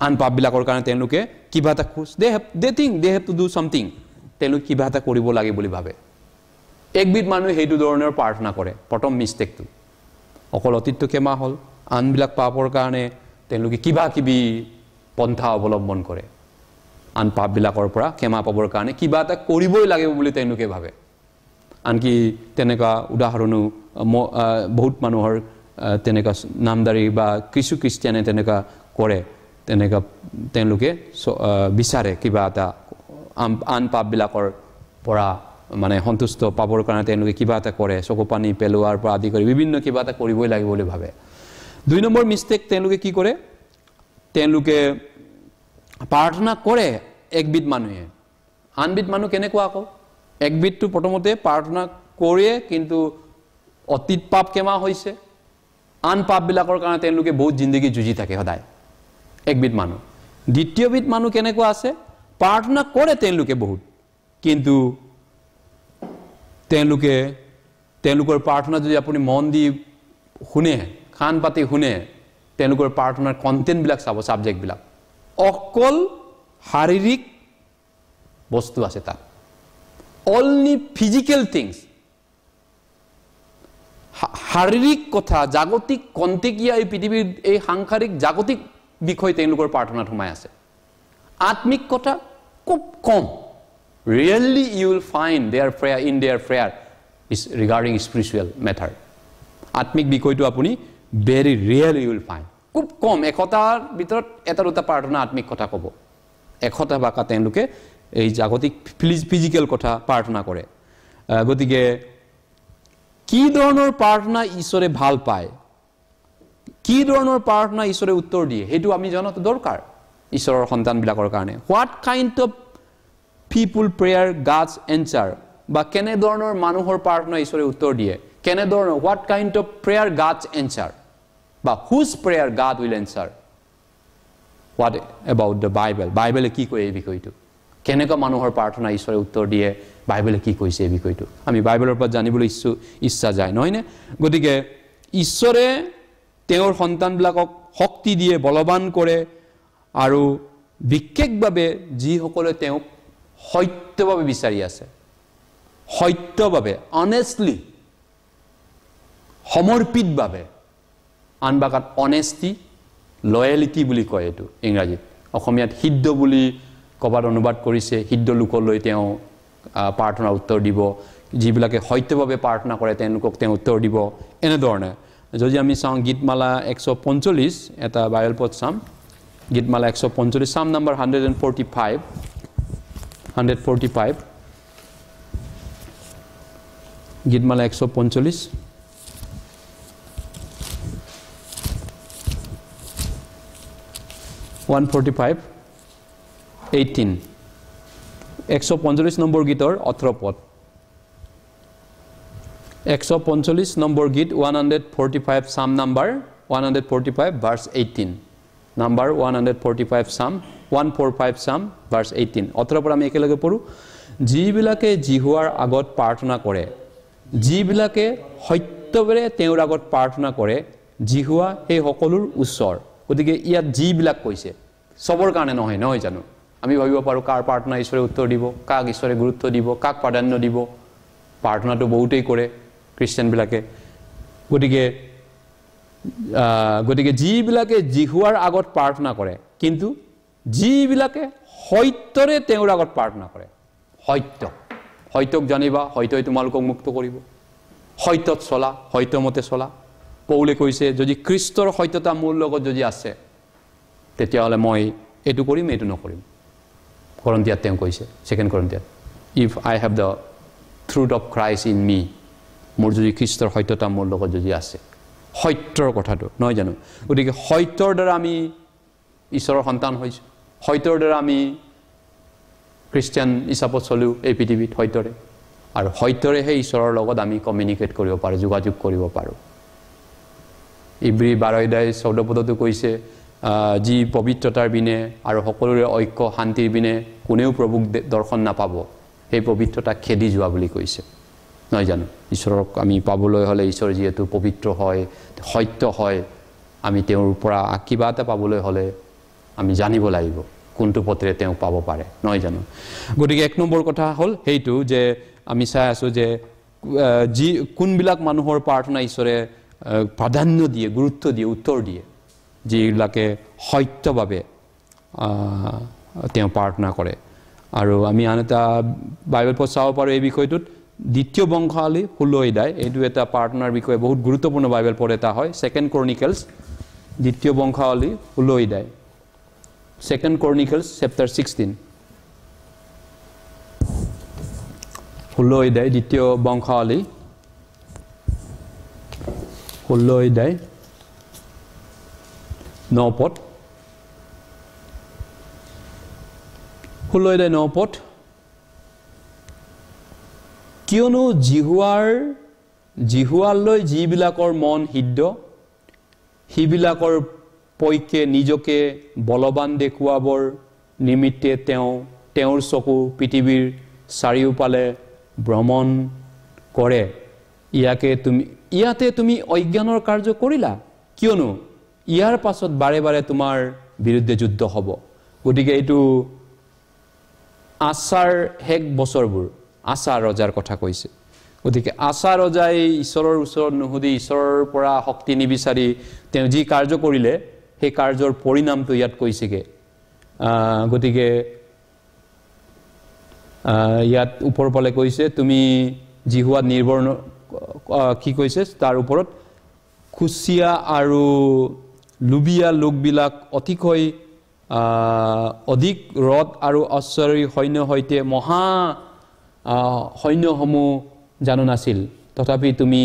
আন পাপবিলাকৰ কাৰণে তেওঁলোকে কিবা এটা they think they have to do something তেওঁলোকে কিবা এটা কৰিব লাগে বুলি ভাবে একবিধ মানুহে সেইটো ধৰণৰ প্ৰাৰ্থনা কৰে প্ৰথম মিষ্টেকটো অকল অতীতটো ক্ষমা হ'ল আনবিলাক পাপৰ কাৰণে তেওঁলোকে কিবা কিবি পন্থা অৱলম্বন কৰে আন পাপবিলাকৰ পৰা ক্ষমা পাবৰ কাৰণে কিবা এটা কৰিবই লাগিব বুলি তেওঁলোকে ভাবে আনকি তেনেকুৱা উদাহৰণো বহুত মানুহৰ তেনেকুৱা নামদাৰী বা কিছু খ্ৰীষ্টিয়ানে তেনেকুৱা কৰে তেনেকুৱা তেওঁলোকে বিচাৰে কিবা এটা আন পাপবিলাকৰ পৰা মানে সন্তুষ্ট পাবৰ কাৰণে তেওঁলোকে কিবা এটা কৰে চকু পানী পেলোৱাৰ পৰা আদি কৰি বিভিন্ন কিবা এটা কৰিবই লাগিব বুলি ভাবে 2 নম্বৰ মিষ্টেক তেওঁলোকে কি কৰে তেওঁলোকে প্ৰাৰ্থনা কৰে একবিধ মানুহে আনবিধ মানুহ কেনেকুৱা আকৌ একবিধটো প্ৰথমতে প্ৰাৰ্থনা কৰে কিন্তু অতীত পাপ ক্ষমা হৈছে আন পাপবিলাকৰ কাৰণে তেওঁলোকে বহুত জিন্দগী যুঁজি থাকে সদায় একবিধ মানুহ দ্বিতীয়বিধ মানুহ কেনেকুৱা আছে প্ৰাৰ্থনা কৰে তেওঁলোকে বহুত কিন্তু তেওঁলোকৰ প্ৰাৰ্থনা যদি আপুনি মন দি শুনে কাণ পাতি শুনে তেওঁলোকৰ প্ৰাৰ্থনাৰ কন্টেন্টবিলাক চাব সাবজেক্টবিলাক অকল শাৰীৰিক বস্তু আছে তাত only physical things শাৰীৰিক কথা জাগতিক কন্তেকীয়া এই পৃথিৱীৰ এই সাংসাৰিক জাগতিক বিষয় তেওঁলোকৰ প্ৰাৰ্থনাত সোমাই আছে আত্মিক কথা খুব কম really you will find their prayer in their prayer is regarding spiritual matter আত্মিক বিষয়টো আপুনি very rarely you will find খুব কম একতাৰ ভিতৰত এটা দুটা প্ৰাৰ্থনা আত্মিক কথা ক'ব একতা বাকা তেওঁলোকে এই জাগতিক ফিজিক্যাল কথা প্ৰাৰ্থনা কৰে গতিকে কি ধৰণৰ প্ৰাৰ্থনা ঈশ্বৰে ভাল পায় কি ধৰণৰ প্ৰাৰ্থনা ঈশ্বৰে উত্তৰ দিয়ে হেতু আমি জানাটো দৰকাৰ ঈশ্বৰৰ সন্তানবিলাকৰ কাৰণে what kind of people prayer God's answer বা কেনে ধৰণৰ মানুহৰ প্ৰাৰ্থনা ঈশ্বৰে উত্তৰ দিয়ে কেনে ধৰণৰ what kind of prayer God's answer বা whose prayer God will answer what about the Bible কি কয় এই বিষয়টো কেনেকা মানুহৰ প্ৰাৰ্থনা ঈশ্বৰে উত্তৰ দিয়ে বাইবেলে কি কৈছে এই বিষয়টো আমি বাইবেলৰ পৰা জানিবলৈ ইচ্ছা যায় নহয়নে গতিকে ঈশ্বৰে তেওঁৰ সন্তানবিলাকক শক্তি দিয়ে বলৱান কৰে আৰু বিশেষভাৱে যিসকলে তেওঁক সত্যভাৱে বিচাৰি আছে সত্যভাৱে অনেষ্টলি সমৰ্পিতভাৱে আনবাকাত অনেষ্টি লয়ালিটি বুলি কয় এইটো ইংৰাজীত অসমীয়াত সিদ্ধ বুলি কবাত অনুবাদ কৰিছে সিদ্ধ লোকলৈ তেওঁ প্ৰাৰ্থনা উত্তৰ দিব যিবিলাকে সত্যভাৱে প্ৰাৰ্থনা কৰে তেওঁলোকক তেওঁ উত্তৰ দিব এনে ধৰণে যদি আমি চাওঁ গীতমালা 145 এটা বাইবেল পদ চাম গীতমালা 145 সাম নম্বৰ 145 গীতমালা 145 145 18 145 নম্বৰ গীতৰ 18 পদ 145 নম্বৰ গীত 145 সাম নম্বৰ 145 ভাৰ্স 18 নম্বৰ 145 সাম 145 সাম ভাৰ্স 18 18 পৰা আমি একেলগে পঢ়ো যিবিলাকে জিহুৱাৰ আগত প্ৰাৰ্থনা কৰে যিবিলাকে সত্যভাৱে তেওঁৰ আগত প্ৰাৰ্থনা কৰে জিহুৱা সেই সকলোৰ ওচৰ গতিকে ইয়াত যিবিলাক কৈছে সবৰ কাৰণে নহয় জানো আমি ভাবিব পাৰো কাৰ প্ৰাৰ্থনা ঈশ্বৰে উত্তৰ দিব কাক ঈশ্বৰে গুৰুত্ব দিব কাক প্ৰাধান্য দিব প্ৰাৰ্থনাটো বহুতেই কৰে খ্ৰীষ্টিয়ানবিলাকে গতিকে যিবিলাকে জিহুৱাৰ আগত প্ৰাৰ্থনা কৰে কিন্তু যিবিলাকে সত্যৰে তেওঁৰ আগত প্ৰাৰ্থনা কৰে সত্যক জানিবা সত্যই তোমালোকক মুক্ত কৰিব সত্যত চলা সত্যমতে চলা পৌলে কৈছে যদি খ্ৰীষ্টৰ সত্যতা মোৰ লগত যদি আছে তেতিয়াহ'লে মই এইটো কৰিম এইটো নকৰিম Corinthians তেওঁ কৈছে 2 Corinthians if I have the truth of Christ in me মোৰ যদি খ্ৰীষ্টৰ সত্যতা মোৰ লগত যদি আছে সত্যৰ কথাটো নহয় জানো গতিকে সত্যৰ দ্বাৰা আমি ঈশ্বৰৰ সন্তান হৈছো সত্যৰ দ্বাৰা আমি খ্ৰীষ্টিয়ান হিচাপত চলো এই পৃথিৱীত সত্যৰে আৰু সত্যৰেহে ঈশ্বৰৰ লগত আমি কমিউনিকেট কৰিব পাৰো যোগাযোগ কৰিব পাৰো ইব্ৰী 12 অধ্যায় 14 পদতো কৈছে যি পবিত্ৰতাৰ বিনে আৰু সকলোৰে ঐক্য শান্তিৰ বিনে কোনেও প্ৰভুক দৰ্শন নাপাব সেই পবিত্ৰতা খেদি যোৱা বুলি কৈছে নহয় জানো ঈশ্বৰক আমি পাবলৈ হলে ঈশ্বৰ যিহেতু পবিত্ৰ হয় সত্য হয় আমি তেওঁৰ পৰা কিবা এটা পাবলৈ হলে আমি জানিব লাগিব কোনটো পথৰে তেওঁ পাব পাৰে নহয় জানো গতিকে এক নম্বৰ কথা হ'ল হেইটো যে আমি চাই আছো যে যি কোনবিলাক মানুহৰ প্ৰাৰ্থনা ঈশ্বৰে প্ৰাধান্য দিয়ে গুৰুত্ব দিয়ে উত্তৰ দিয়ে যিবিলাকে সত্যভাৱে তেওঁ প্ৰাৰ্থনা কৰে আৰু আমি আন এটা বাইবেল পদ চাব পাৰো এই বিষয়টোত দ্বিতীয় বংশাৱলী 16 অধ্যায় এইটো এটা প্ৰাৰ্থনাৰ বিষয়ে বহুত গুৰুত্বপূৰ্ণ বাইবেল পদ এটা হয় 2 Chronicles দ্বিতীয় বংশাৱলী 16 অধ্যায় 2 Chronicles chapter 16 16 অধ্যায় দ্বিতীয় বংশাৱলী 16 অধ্যায় 9 পদ 16 অধ্যায় 9 পদ কিয়নো জিহুৱালৈ যিবিলাকৰ মন সিদ্ধ হিবিলাকৰ পৈকে নিজকে বলৱান দেখুৱাবৰ নিমিত্তে তেওঁৰ চকু পৃথিৱীৰ চাৰিওফালে ভ্ৰমণ কৰে ইয়াতে তুমি অজ্ঞানৰ কাৰ্য কৰিলা কিয়নো ইয়াৰ পাছত বাৰে বাৰে তোমাৰ বিৰুদ্ধে যুদ্ধ হ'ব গতিকে এইটো আছাৰ হেক বছৰবোৰ আছাৰ ৰজাৰ কথা কৈছে গতিকে আশা ৰজাই ঈশ্বৰৰ ওচৰত নুসুধি ঈশ্বৰৰ পৰা শক্তি নিবিচাৰি তেওঁ যি কাৰ্য কৰিলে সেই কাৰ্যৰ পৰিণামটো ইয়াত কৈছেগে গতিকে ইয়াত ওপৰ পালে কৈছে তুমি জিহুৱাত নিৰ্ভৰ কি কৈছে তাৰ ওপৰত খুচিয়া আৰু লুবিয়া লোকবিলাক অতিকৈ অধিক ৰথ আৰু অশ্বৰীৰ সৈন্য সৈতে মহা সৈন্যসমূহ জানো নাছিল তথাপি তুমি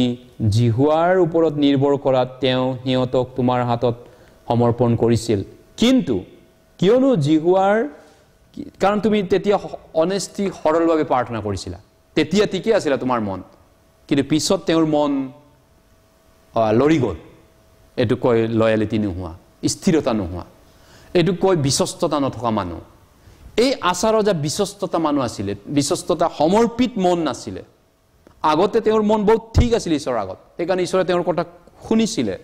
জিহুৱাৰ ওপৰত নিৰ্ভৰ কৰাত তেওঁ সিহঁতক তোমাৰ হাতত সমৰ্পণ কৰিছিল কিন্তু কিয়নো জিহুৱাৰ কাৰণ তুমি তেতিয়া অনেষ্টি সৰলভাৱে প্ৰাৰ্থনা কৰিছিলা তেতিয়া ঠিকই আছিল তোমাৰ মন কিন্তু পিছত তেওঁৰ মন লৰি গ'ল এটো কয় লয়ালিটি নোহোৱা স্থিৰতা নোহোৱা এটো কয় বিশ্বস্ততা নথকা মানুহ এই আশা ৰজা বিশ্বস্ততা মানুহ আছিল বিশ্বস্ততা সমৰ্পিত মন নাছিল আগতে তেওঁৰ মন বহুত ঠিক আছিল ঈশ্বৰৰ আগত সেইকাৰণে ঈশ্বৰে তেওঁৰ কথা শুনিছিলে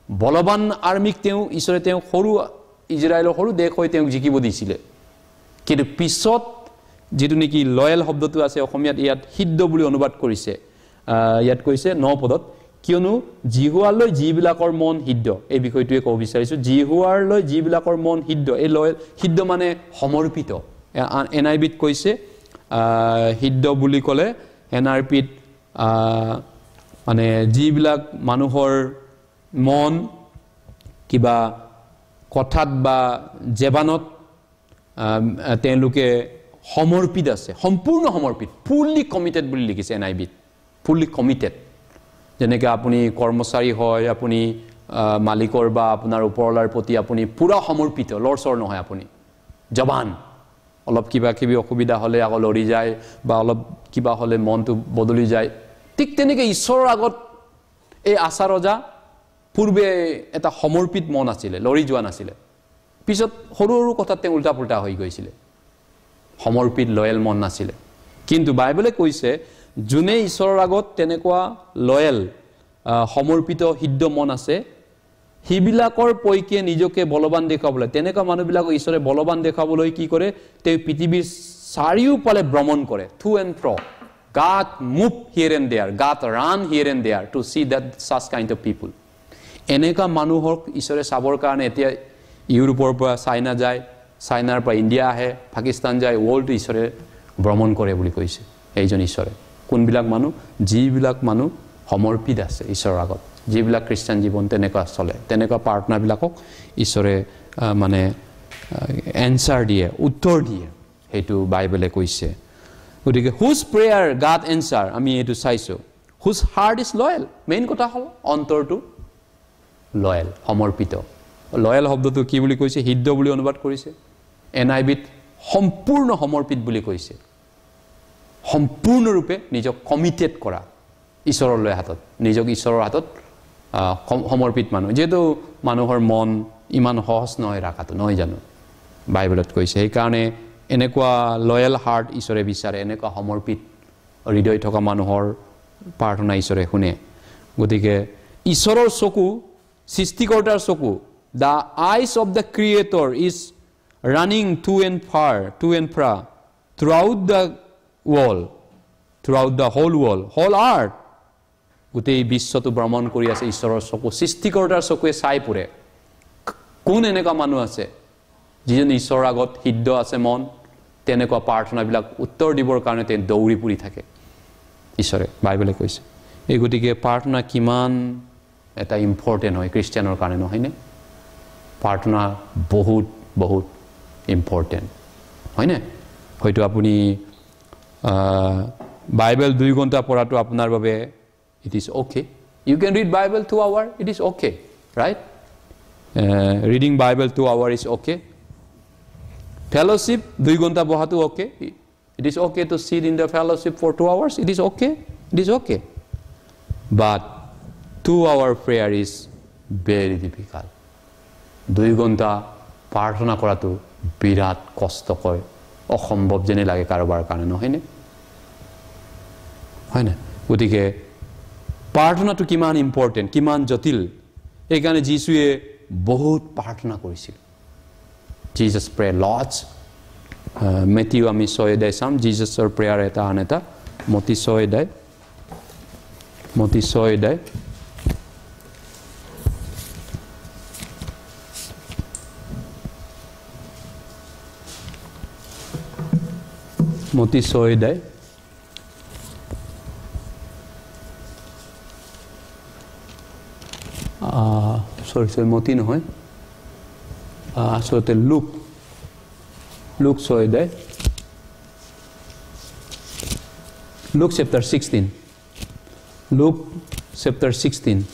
বলৱান আৰ্মিক তেওঁ ঈশ্বৰে তেওঁ সৰু ইজৰাইলৰ সৰু দেশ হৈ তেওঁ জিকিব দিছিলে কিন্তু পিছত যেটো নেকি লয়াল শব্দটো আছে অসমীয়াত ইয়াত সিদ্ধ বুলি অনুবাদ কৰিছে ইয়াত কৈছে 9 পদত কিয়নো জিহুৱালৈ যিবিলাকৰ মন সিদ্ধ এই বিষয়টোৱে ক'ব বিচাৰিছো জিহুৱালৈ যিবিলাকৰ মন সিদ্ধ এই লয়াল সিদ্ধ মানে সমৰ্পিত এনআইবিত কৈছে সিদ্ধ বুলি ক'লে এনআৰপিত মানে যিবিলাক মানুহৰ মন কিবা কথাত বা জেবানত তেওঁলোকে সমৰ্পিত আছে সম্পূৰ্ণ সমৰ্পিত ফুললি কমিটেড বুলি লিখিছে এনআইবিত ফুললি কমিটেড যেনেকৈ আপুনি কৰ্মচাৰী হয় আপুনি মালিকৰ বা আপোনাৰ ওপৰলাৰ প্ৰতি আপুনি পুৰা সমৰ্পিত লৰচৰ নহয় আপুনি জবান অলপ কিবা কিবি অসুবিধা হলে আগত লৰি যায় বা অলপ কিবা হলে মনটো বদলি যায় ঠিক তেনেকৈ ঈশ্বৰৰ আগত এই আশা ৰজা পূৰ্বে এটা সমৰ্পিত মন আছিল লৰি যোৱা নাছিল পিছত সৰু সৰু কথাত তেওঁ উল্টা পুল্টা হৈ গৈছিল সমৰ্পিত লয়েল মন নাছিল কিন্তু বাইবেলে কৈছে যোনে ঈশ্বৰৰ আগত তেনেকুৱা লয়েল সমৰ্পিত সিদ্ধ মন আছে হিবিলাকৰ পৈকে নিজকে বলৱান দেখাবলৈ তেনেকুৱা মানুহবিলাকক ঈশ্বৰে বলৱান দেখাবলৈ কি কৰে তেওঁ পৃথিৱীৰ চাৰিওফালে ভ্ৰমণ কৰে থু and ফ্ৰ God move here and there God run here and there to see that such kind of people এনেকা মানুহক ঈশ্বৰে চাবৰ কাৰণে এতিয়া ইউৰোপৰ পৰা চাইনা যায় চাইনাৰ পৰা ইণ্ডিয়া আহে পাকিস্তান যায় ওৱৰ্ল্ড ঈশ্বৰে ভ্ৰমণ কৰে বুলি কৈছে এইজন ঈশ্বৰে কোনবিলাক মানুহ যিবিলাক মানুহ সমৰ্পিত আছে ঈশ্বৰৰ আগত যিবিলাক খ্ৰীষ্টান জীৱন তেনেকুৱা চলে তেনেকুৱা প্ৰাৰ্থনাবিলাকক ঈশ্বৰে মানে এনসাৰ দিয়ে উত্তৰ দিয়ে হেতু বাইবেলে কৈছে গতিকে হুজ প্ৰেয়াৰ গড এনসাৰ আমি এটো চাইছো হুজ হাৰ্ট ইজ লয়েল মেইন কথা হল অন্তৰটো লয়েল সমৰ্পিত লয়েল শব্দটো কি বুলি কৈছে সিদ্ধ বুলি অনুবাদ কৰিছে এনআইবিত সম্পূৰ্ণ সমৰ্পিত বুলি কৈছে সম্পূৰ্ণৰূপে নিজক কমিটেড কৰা ঈশ্বৰৰ হাতত নিজক ঈশ্বৰৰ হাতত সমৰ্পিত মানুহ যেটো মানুহৰ মন ইমান সহজ নহয় ৰাখাটো নহয় জানো বাইবেলত কৈছে এই কাৰণে এনেকুৱা লয়েল হাৰ্ট ঈশ্বৰে বিচাৰে এনেকুৱা সমৰ্পিত হৃদয় থকা মানুহৰ প্ৰাৰ্থনা ঈশ্বৰে শুনে গতিকে ঈশ্বৰৰ চকু সৃষ্টিকৰ্তাৰ চকু the eyes of the creator is running to and fro throughout the world throughout the whole world whole earth গোটেই বিশ্বটো ভ্ৰমণ কৰি আছে ঈশ্বৰৰ চকু সৃষ্টিকৰ্তাৰ চকুৱে চাই পৰে কোন এনেকুৱা মানুহ আছে যিজন ঈশ্বৰৰ আগত সিদ্ধ আছে মন তেনেকুৱা প্ৰাৰ্থনাবিলাক উত্তৰ দিবৰ কাৰণে তেওঁ দৌৰি পৰি থাকে ঈশ্বৰে বাইবেলে কৈছে এই গতিকে প্ৰাৰ্থনা কিমান এটা ইম্পৰ্টেন্ট হয় খ্ৰীষ্টিয়ানৰ কাৰণে নহয়নে প্ৰাৰ্থনা বহুত বহুত ইম্পৰ্টেন্ট হয়নে হয়তো আপুনি বাইবেল 2 ঘণ্টা পঢ়াটো আপোনাৰ বাবে it is okay you can read Bible 2 hours it is okay right reading Bible 2 hours is okay fellowship 2 ঘণ্টা পঢ়াটো okay it is okay to sit in the fellowship for 2 hours it is okay but 2-hour prayer is very difficult 2 ঘণ্টা প্ৰাৰ্থনা কৰাটো বিৰাট কষ্টকৰ অসম্ভৱ যেনে লাগে কাৰোবাৰ কাৰণে নহয়নে হয়নে গতিকে প্ৰাৰ্থনাটো কিমান ইম্পৰ্টেন্ট কিমান জটিল এই কাৰণে যিশুৱে বহুত প্ৰাৰ্থনা কৰিছিল Jesus pray lots Matthew আমি 6 অধ্যায় চাম Jesus ৰ প্ৰেয়াৰ এটা আন এটা মতি 6 অধ্যায় মতি 6 অধ্যায় মতি 6 অধ্যায় সরি মতি নহয় আসলে লুক 6 অধ্যায় Luke chapter 16. Luke chapter 16.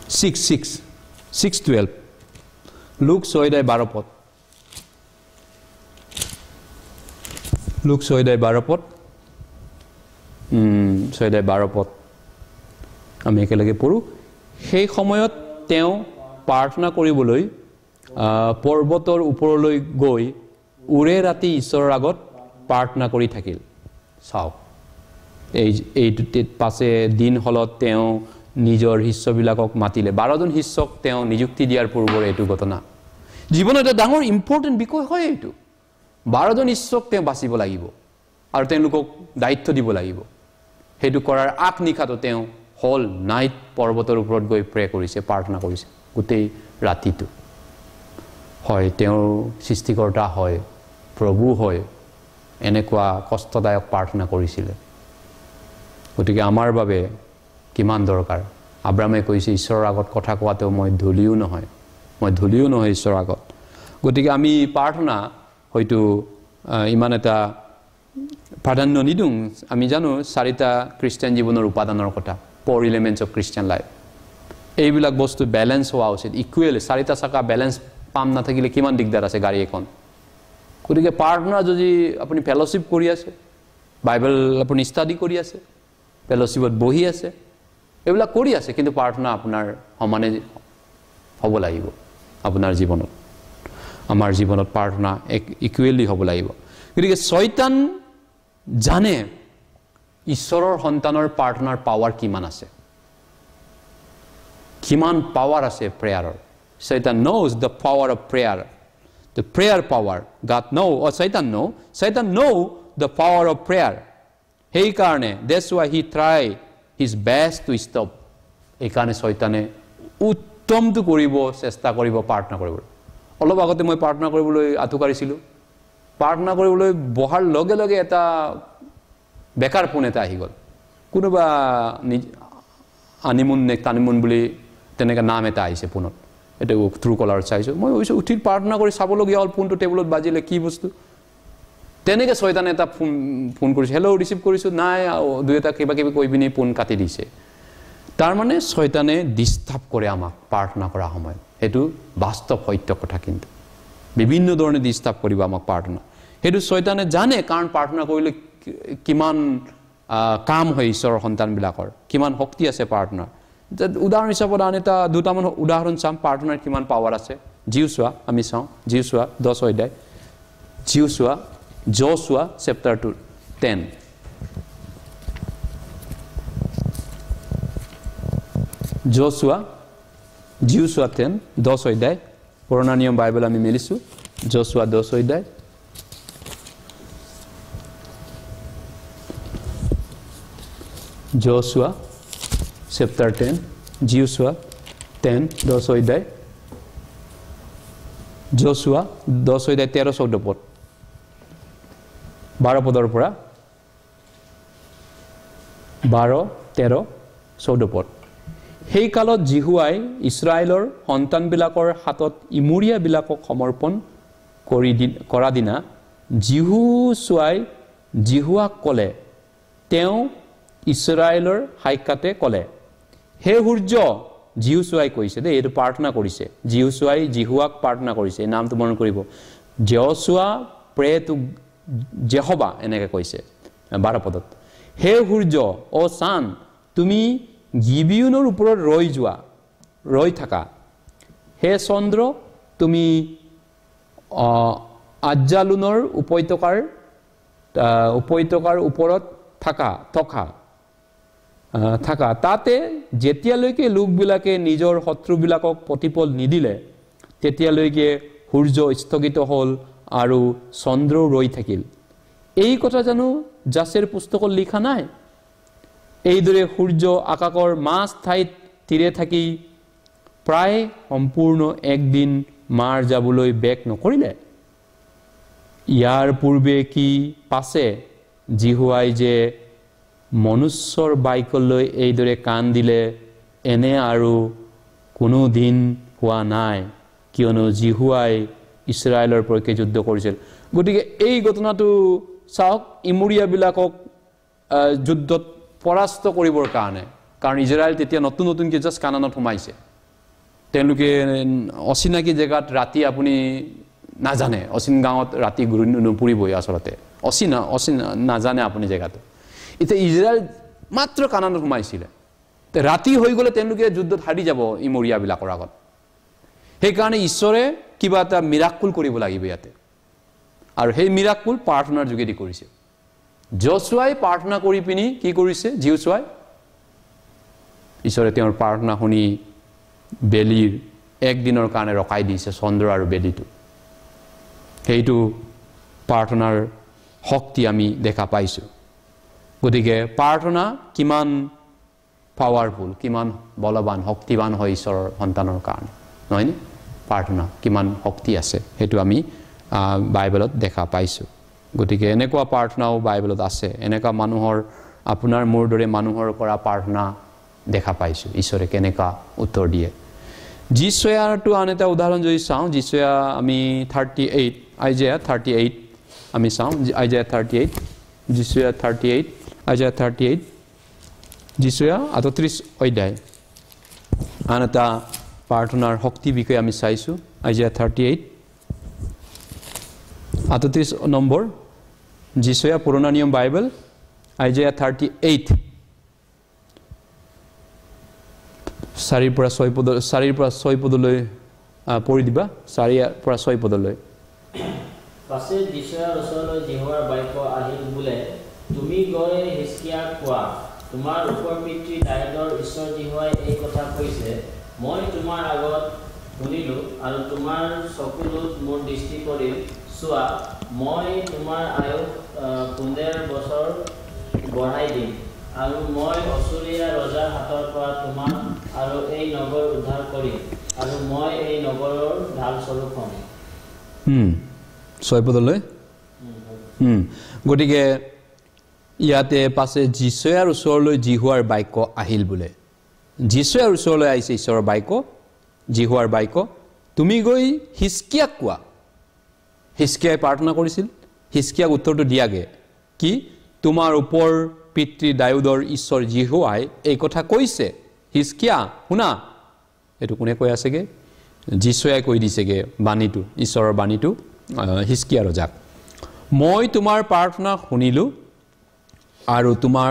6:12. Luke 6:12 পদ. Luke 6:12 পদ. 6:12 পদ. আমি একেলগে পঢ়ো। সেই সময়ত তেওঁ প্ৰাৰ্থনা কৰিবলৈ পৰ্বতৰ ওপৰলৈ গৈ উৰে ৰাতি ঈশ্বৰৰ আগত প্ৰাৰ্থনা কৰি থাকিল চাওক এই পাছে দিন হলত তেওঁ নিজৰ শিষ্যবিলাকক মাতিলে 12 জন শিষ্যক তেওঁ নিযুক্তি দিয়াৰ পূৰ্বৰ এইটো ঘটনা জীৱনৰ এটা ডাঙৰ ইম্পৰ্টেন্ট বিষয় হয় এইটো 12 জন শিষ্যক তেওঁ বাচিব লাগিব আৰু তেওঁলোকক দায়িত্ব দিব লাগিব সেইটো কৰাৰ আগ নিশাটো তেওঁ হল নাইট পৰ্বতৰ ওপৰত গৈ প্ৰে কৰিছে প্ৰাৰ্থনা কৰিছে গোটেই ৰাতিটো হয় তেওঁ সৃষ্টিকৰ্তা হয় প্ৰভু হয় এনেকুৱা কষ্টদায়ক প্ৰাৰ্থনা কৰিছিল গতিকে আমাৰ বাবে কিমান দৰকাৰ আব্ৰাহামে কৈছে ঈশ্বৰৰ আগত কথা কোৱাটো মই ধুলিও নহয় ঈশ্বৰৰ আগত গতিকে আমি প্ৰাৰ্থনা হয়তো ইমান এটা প্ৰাধান্য নিদিওঁ আমি জানো চাৰিটা খ্ৰীষ্টিয়ান জীৱনৰ উপাদানৰ কথা 4 elements of Christian life এইবিলাক বস্তু ব্যালেন্স হোৱা উচিত ইকুৱেল চাৰিটা চাকা ব্যালেন্স পাম না থাকিলে কিমান দিগদাৰ আছে গাড়ী এখন গতিকে প্ৰাৰ্থনা যদি আপুনি ফেলোশিপ কৰি আছে বাইবেল আপুনি ষ্টাডি কৰি আছে ফেলোশিপত বহি আছে এইবিলাক কৰি আছে কিন্তু প্ৰাৰ্থনা আপোনাৰ সমানে হ'ব লাগিব আপোনাৰ জীৱনত আমাৰ জীৱনত প্ৰাৰ্থনা ইকুৱেলি হ'ব লাগিব গতিকে শয়তান জানে ঈশ্বৰৰ সন্তানৰ প্ৰাৰ্থনাৰ পাৱাৰ কিমান আছে কিমান পাৱাৰ আছে প্ৰেয়াৰৰ Satan knows the power of prayer the prayer power God know or Satan know the power of prayer hey karone that's why he try his best to stop ei karone শয়তানে উত্তম তো কৰিব চেষ্টা কৰিব প্ৰাৰ্থনা কৰিব অলপ আগতে মই প্ৰাৰ্থনা কৰিবলৈ আতুকাৰিছিলো প্ৰাৰ্থনা কৰিবলৈ বহাৰ লগে লগে এটা বেকাৰ ফোন এটা আহি গল কোনোবা আনিমুন নে তানিমুন বুলি তেনেকা নাম এটা আহিছে ফোনত এটা থ্ৰু কলাৰ চাইছো মই উঠি প্ৰাৰ্থনা কৰি চাব লগিয়া হল ফোনটো টেবুলত বাজিলে কি বস্তু তেনেকে শয়তানে এটা ফোন কৰিছে হেল্ল ৰিসিভ কৰিছো নাই দুই এটা কিবা কিবি কৈ বিনি ফোন কাটি দিছে তাৰ মানে শয়তানে ডিস্টাৰ্ব কৰে আমাক প্ৰাৰ্থনা কৰা সময় হেতু বাস্তৱ সত্য কথা কিন্তু বিভিন্ন ধৰণে ডিস্টাৰ্ব কৰিব আমাক প্ৰাৰ্থনা হেতু শয়তানে জানে কাৰণ প্ৰাৰ্থনা কৰিলে কিমান কাম হয় ঈশ্বৰৰ সন্তানবিলাকৰ কিমান শক্তি আছে প্ৰাৰ্থনা উদাহৰণ হিচাপত আন এটা দুটামান উদাহৰণ চাম প্ৰাৰ্থনাৰ কিমান পাৱাৰ আছে জিউছোৱা আমি চাওঁ জিউছোৱা 10 অধ্যায় Joshua chapter 10 Joshua 10 10 অধ্যায় পুৰণা নিয়ম বাইবেল আমি মিলিছো Joshua 10 অধ্যায় Joshua chapter 10 Joshua 10 10 অধ্যায় Joshua 10 অধ্যায় 13 14 পদ 12 পদৰ পৰা 12 13 14 পদ সেই কালত জিহুৱাই ইছৰাইলৰ সন্তানবিলাকৰ হাতত ইমুৰিয়া বিলাকক সমৰ্পণ কৰা দিনা জিহুৱাক ক'লে তেওঁ ইছৰাইলৰ হাইকাতে ক'লে হে সূৰ্য জিহুৱাই কৈছে দে এইটো প্ৰাৰ্থনা কৰিছে জিহুৱাই জিহুৱাক প্ৰাৰ্থনা কৰিছে এই নামটো মন কৰিব জোশুৱা প্ৰে টু জেহোবা এনেকৈ কৈছে 12 পদত হে সূৰ্য ও চান তুমি গিবিয়নৰ ওপৰত ৰৈ থাকা হে চন্দ্ৰ তুমি আজ্জালুনৰ উপত্যকাৰ ওপৰত থাকা তাতে যেতিয়ালৈকে লোকবিলাকে নিজৰ শত্ৰুবিলাকক প্ৰতিপল নিদিলে তেতিয়ালৈকে সূৰ্য স্থগিত হ'ল আৰু চন্দ্ৰ ৰৈ থাকিল এই কথা জানো জাছেৰ পুস্তকত লিখা নাই এইদৰে সূৰ্য আকাশৰ মাছ ঠাইত তীৰে থাকি প্ৰায় সম্পূৰ্ণ একদিন মাৰ যাবলৈ বেক নকৰিলে ইয়াৰ পূৰ্বে কি পাছে জিহুৱাই যে মনুষ্যৰ বাইকলৈ এইদৰে কাণ দিলে এনে আৰু কোনো দিন হোৱা নাই কিয়নো জিহুৱাই ইছৰাইলৰ পক্ষে যুদ্ধ কৰিছিল গতিকে এই ঘটনাটো চাওক ইমৰিয়াবিলাকক যুদ্ধত পৰাস্ত কৰিবৰ কাৰণে কাৰণ ইজৰাইল তেতিয়া নতুন নতুনকৈ জাষ্ট কানানত সোমাইছে তেওঁলোকে অচিনাকি জেগাত ৰাতি আপুনি নাজানে অচিন গাঁৱত ৰাতি ঘূৰি নুপুৰিবই আচলতে অচিনা নাজানে আপুনি জেগাটো এতিয়া ইজৰাইল মাত্ৰ কানানত সোমাইছিলে ৰাতি হৈ গ'লে তেওঁলোকে যুদ্ধত হাৰি যাব ইমৰিয়াবিলাকৰ আগত সেইকাৰণে ঈশ্বৰে কিবা এটা মিৰাকুল কৰিব লাগিব ইয়াতে আৰু সেই মিৰাকুল প্ৰাৰ্থনাৰ যোগেদি কৰিছে জোচুৱাই প্ৰাৰ্থনা কৰি পিনি কি কৰিছে জিহুৱাই ঈশ্বৰে তেওঁৰ প্ৰাৰ্থনা শুনি বেলিৰ একদিনৰ কাৰণে ৰখাই দিছে চন্দ্ৰ আৰু বেলিটো সেইটো প্ৰাৰ্থনাৰ শক্তি আমি দেখা পাইছোঁ গতিকে প্ৰাৰ্থনা কিমান পাৱাৰফুল কিমান বলৱান শক্তিৱান হয় ঈশ্বৰৰ সন্তানৰ কাৰণে নহয়নে প্ৰাৰ্থনা কিমান শক্তি আছে সেইটো আমি বাইবেলত দেখা পাইছোঁ গতিকে এনেকুৱা প্ৰাৰ্থনাও বাইবেলত আছে এনেকুৱা মানুহৰ আপোনাৰ মোৰ দৰে মানুহৰ কৰা প্ৰাৰ্থনা দেখা পাইছোঁ ঈশ্বৰে কেনেকুৱা উত্তৰ দিয়ে জিছয়াৰটো আন এটা উদাহৰণ যদি চাওঁ জিছয়া আমি 38 আইজায়া 38 আমি চাওঁ আইজায়া 38 জিছয়া 38 আইজায়া 38 জিছয়া 38 অধ্যায় আন এটা প্ৰাৰ্থনাৰ শক্তি বিষয়ে আমি চাইছোঁ আইজায়া 38 38 নম্বৰ জিছয়া পুৰণা নিয়ম বাইবেল আইজায়া 38 4 পৰা 6 পদলৈ পঢ়ি দিবা 4 পৰা 6 পদলৈ পাছে জিছয়াৰ ওচৰলৈ জিহুৱাৰ বাক্য আহিল বোলে তুমি গৈ হিজকিয়াক কোৱা তোমাৰ ওপৰ পিতৃ দাউদৰ ঈশ্বৰ জিহুৱাই এই কথা কৈছে মই তোমাৰ আগত শুনিলো আৰু তোমাৰ চকুলোত মোৰ দৃষ্টি পৰিল চোৱা মই তোমাৰ আয়ুস 15 বছৰ বঢ়াই দিম আৰু মই অসুৰীয়া ৰজাৰ হাতৰ পৰা তোমাক আৰু এই নগৰ উদ্ধাৰ কৰিম আৰু মই এই নগৰৰ ঢাল স্বৰূপ হ'ম 6 পদলৈ গতিকে ইয়াতে পাছে জিছয়াৰ ওচৰলৈ জিহুৱাৰ বাক্য আহিল বোলে জিছয়াৰ ওচৰলৈ আহিছে ঈশ্বৰৰ বাক্য জিহুৱাৰ বাক্য তুমি গৈ হিজকিয়াক কোৱা হিজকিয়াই প্ৰাৰ্থনা কৰিছিল হিজকিয়াক উত্তৰটো দিয়াগে কি তোমাৰ ওপৰ পিতৃ দাউদৰ ঈশ্বৰ জিহুৱাই এই কথা কৈছে হিজকিয়া শুনা এইটো কোনে কৈ আছেগে জিছয়াই কৈ দিছেগে বাণীটো ঈশ্বৰৰ বাণীটো হিজকিয়া ৰজাক মই তোমাৰ প্ৰাৰ্থনা শুনিলো আৰু তোমাৰ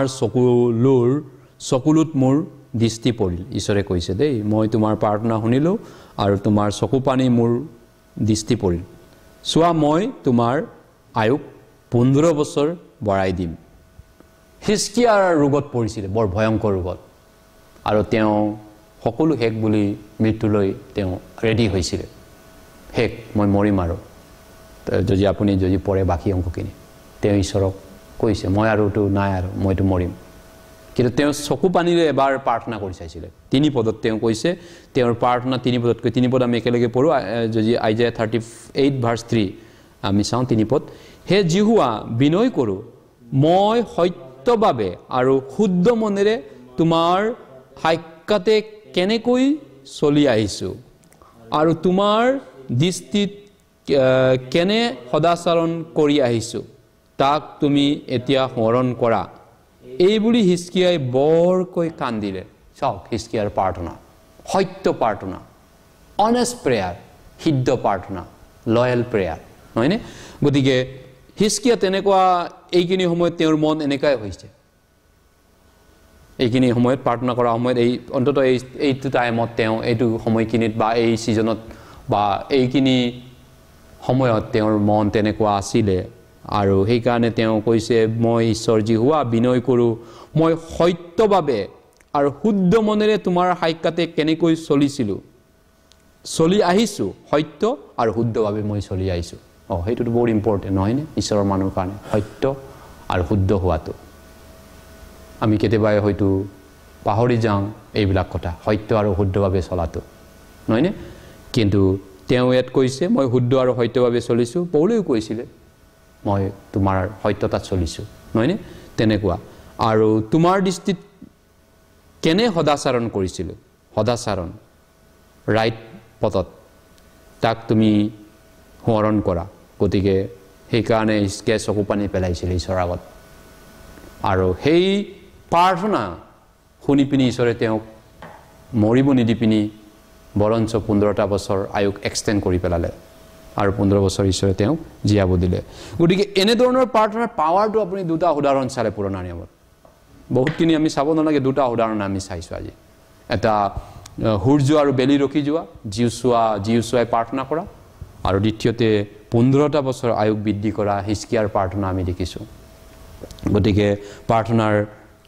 চকুলোত মোৰ দৃষ্টি পৰিল ঈশ্বৰে কৈছে দেই মই তোমাৰ প্ৰাৰ্থনা শুনিলো আৰু তোমাৰ চকু পানী মোৰ দৃষ্টি পৰিল চোৱা মই তোমাৰ আয়ুস 15 বছৰ বঢ়াই দিম হিজকিয়াৰ ৰোগত পৰিছিল বৰ ভয়ংকৰ ৰোগত আৰু তেওঁ সকলো শেষ বুলি মৃত্যুলৈ তেওঁ ৰেডি হৈছিল শেষ মই মৰিম আৰু যদি আপুনি যদি পঢ়ে বাকী অংশখিনি তেওঁ ঈশ্বৰক কৈছে মই আৰুতো নাই আৰু মইতো মৰিম কিন্তু তেওঁ চকু পানীৰে এবাৰ প্ৰাৰ্থনা কৰি চাইছিলে 3 পদত তেওঁ কৈছে তেওঁৰ প্ৰাৰ্থনা 3 পদতকৈ 3 পদ আমি একেলগে পঢ়ো যদি আইজায়া 38 ভাৰ্চ 3 আমি চাওঁ 3 পদ হে জিহুৱা বিনয় কৰোঁ মই সত্যভাৱে আৰু শুদ্ধ মনেৰে তোমাৰ সাক্ষাতে কেনেকৈ চলি আহিছোঁ আৰু তোমাৰ দৃষ্টিত কেনে সদাচৰণ কৰি আহিছোঁ তাক তুমি এতিয়া স্মৰণ কৰা এই বুলি হিজকিয়াই বৰকৈ কান্দিলে চাওক হিজকিয়াৰ প্ৰাৰ্থনা সত্য প্ৰাৰ্থনা অনেষ্ট প্ৰেয়াৰ সিদ্ধ প্ৰাৰ্থনা লয়েল প্ৰেয়াৰ নহয়নে গতিকে হিজকিয়া তেনেকুৱা এইখিনি সময়ত তেওঁৰ মন এনেকাই হৈছে এইখিনি সময়ত প্ৰাৰ্থনা কৰা সময়ত এই অন্তত এইটো টাইমত তেওঁ এইটো সময়খিনিত বা এই ছিজনত বা এইখিনি সময়ত তেওঁৰ মন তেনেকুৱা আছিলে আৰু সেইকাৰণে তেওঁ কৈছে মই ঈশ্বৰ জিহুৱা বিনয় কৰোঁ মই সত্যভাৱে আৰু শুদ্ধ মনেৰে তোমাৰ সাক্ষাতে কেনেকৈ চলি আহিছোঁ সত্য আৰু শুদ্ধভাৱে মই চলি আহিছোঁ সেইটোতো বহুত ইম্পৰ্টেণ্ট নহয়নে ঈশ্বৰৰ মানুহৰ কাৰণে সত্য আৰু শুদ্ধ হোৱাটো আমি কেতিয়াবা হয়তো পাহৰি যাওঁ এইবিলাক কথা সত্য আৰু শুদ্ধভাৱে চলাটো নহয়নে কিন্তু তেওঁ ইয়াত কৈছে মই শুদ্ধ আৰু সত্যভাৱে চলিছোঁ পৌলেও কৈছিলে মই তোমাৰ সত্যতাত চলিছোঁ নহয়নে তেনেকুৱা আৰু তোমাৰ দৃষ্টিত কেনে সদাচৰণ কৰিছিলোঁ সদাচৰণ ৰাইট পথত তাক তুমি সোঁৱৰণ কৰা গতিকে সেইকাৰণে হিজকিয়াই চকু পানী পেলাইছিল ঈশ্বৰৰ আগত আৰু সেই প্ৰাৰ্থনা শুনি পিনি ঈশ্বৰে তেওঁক মৰিব নিদি পিনি বৰঞ্চ 15টা বছৰ আয়ুস এক্সটেণ্ড কৰি পেলালে আৰু 15 বছৰ ঈশ্বৰে তেওঁক জীয়াব দিলে গতিকে এনেধৰণৰ প্ৰাৰ্থনাৰ পাৱাৰটো আপুনি দুটা উদাহৰণ চালে পুৰণা নিয়মত বহুতখিনি আমি চাব নালাগে দুটা উদাহৰণ আমি চাইছোঁ আজি এটা সূৰ্য আৰু বেলি ৰখি যোৱা জিউচুৱাই প্ৰাৰ্থনা কৰা আৰু দ্বিতীয়তে 15টা বছৰ আয়ুস বৃদ্ধি কৰা হিজকিয়াৰ প্ৰাৰ্থনা আমি দেখিছোঁ গতিকে প্ৰাৰ্থনাৰ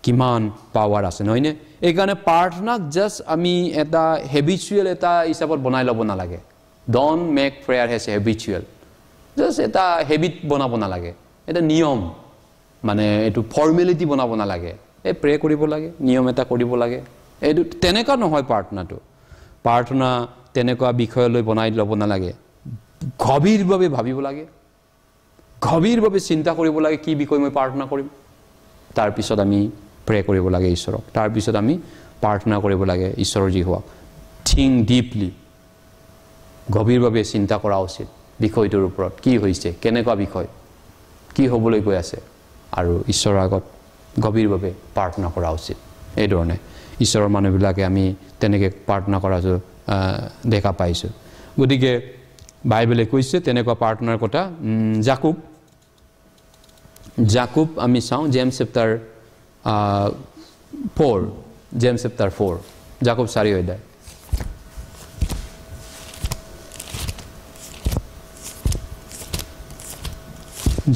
কিমান পাৱাৰ আছে নহয়নে এইকাৰণে প্ৰাৰ্থনাক জাষ্ট আমি এটা হেবিচুৱেল এটা হিচাপত বনাই ল'ব নালাগে don't make prayer as habitual just এটা হেবিট বনাব নালাগে এটা নিয়ম মানে এইটো ফৰ্মেলিটি বনাব নালাগে এই প্ৰে কৰিব লাগে নিয়ম এটা কৰিব লাগে এইটো তেনেকুৱা নহয় প্ৰাৰ্থনা তেনেকুৱা বিষয়লৈ বনাই ল'ব নালাগে গভীৰভাৱে ভাবিব লাগে গভীৰভাৱে চিন্তা কৰিব লাগে কি বিষয় মই প্ৰাৰ্থনা কৰিম তাৰপিছত আমি প্ৰে কৰিব লাগে ঈশ্বৰক তাৰপিছত আমি প্ৰাৰ্থনা কৰিব লাগে ঈশ্বৰৰ যি হোৱা থিংক ডিপলি গভীৰভাৱে চিন্তা কৰা উচিত বিষয়টোৰ ওপৰত কি হৈছে কেনেকুৱা বিষয় কি হ'বলৈ গৈ আছে আৰু ঈশ্বৰৰ আগত গভীৰভাৱে প্ৰাৰ্থনা কৰা উচিত এই ধৰণে ঈশ্বৰৰ মানুহবিলাকে আমি তেনেকৈ প্ৰাৰ্থনা কৰাটো দেখা পাইছোঁ গতিকে বাইবেলে কৈছে তেনেকুৱা প্ৰাৰ্থনাৰ কথা জাকুব আমি চাওঁ জেমছ চেপ্টাৰ 4 জেমছ চেপ্টাৰ 4 জাকুব 4 অধ্যায়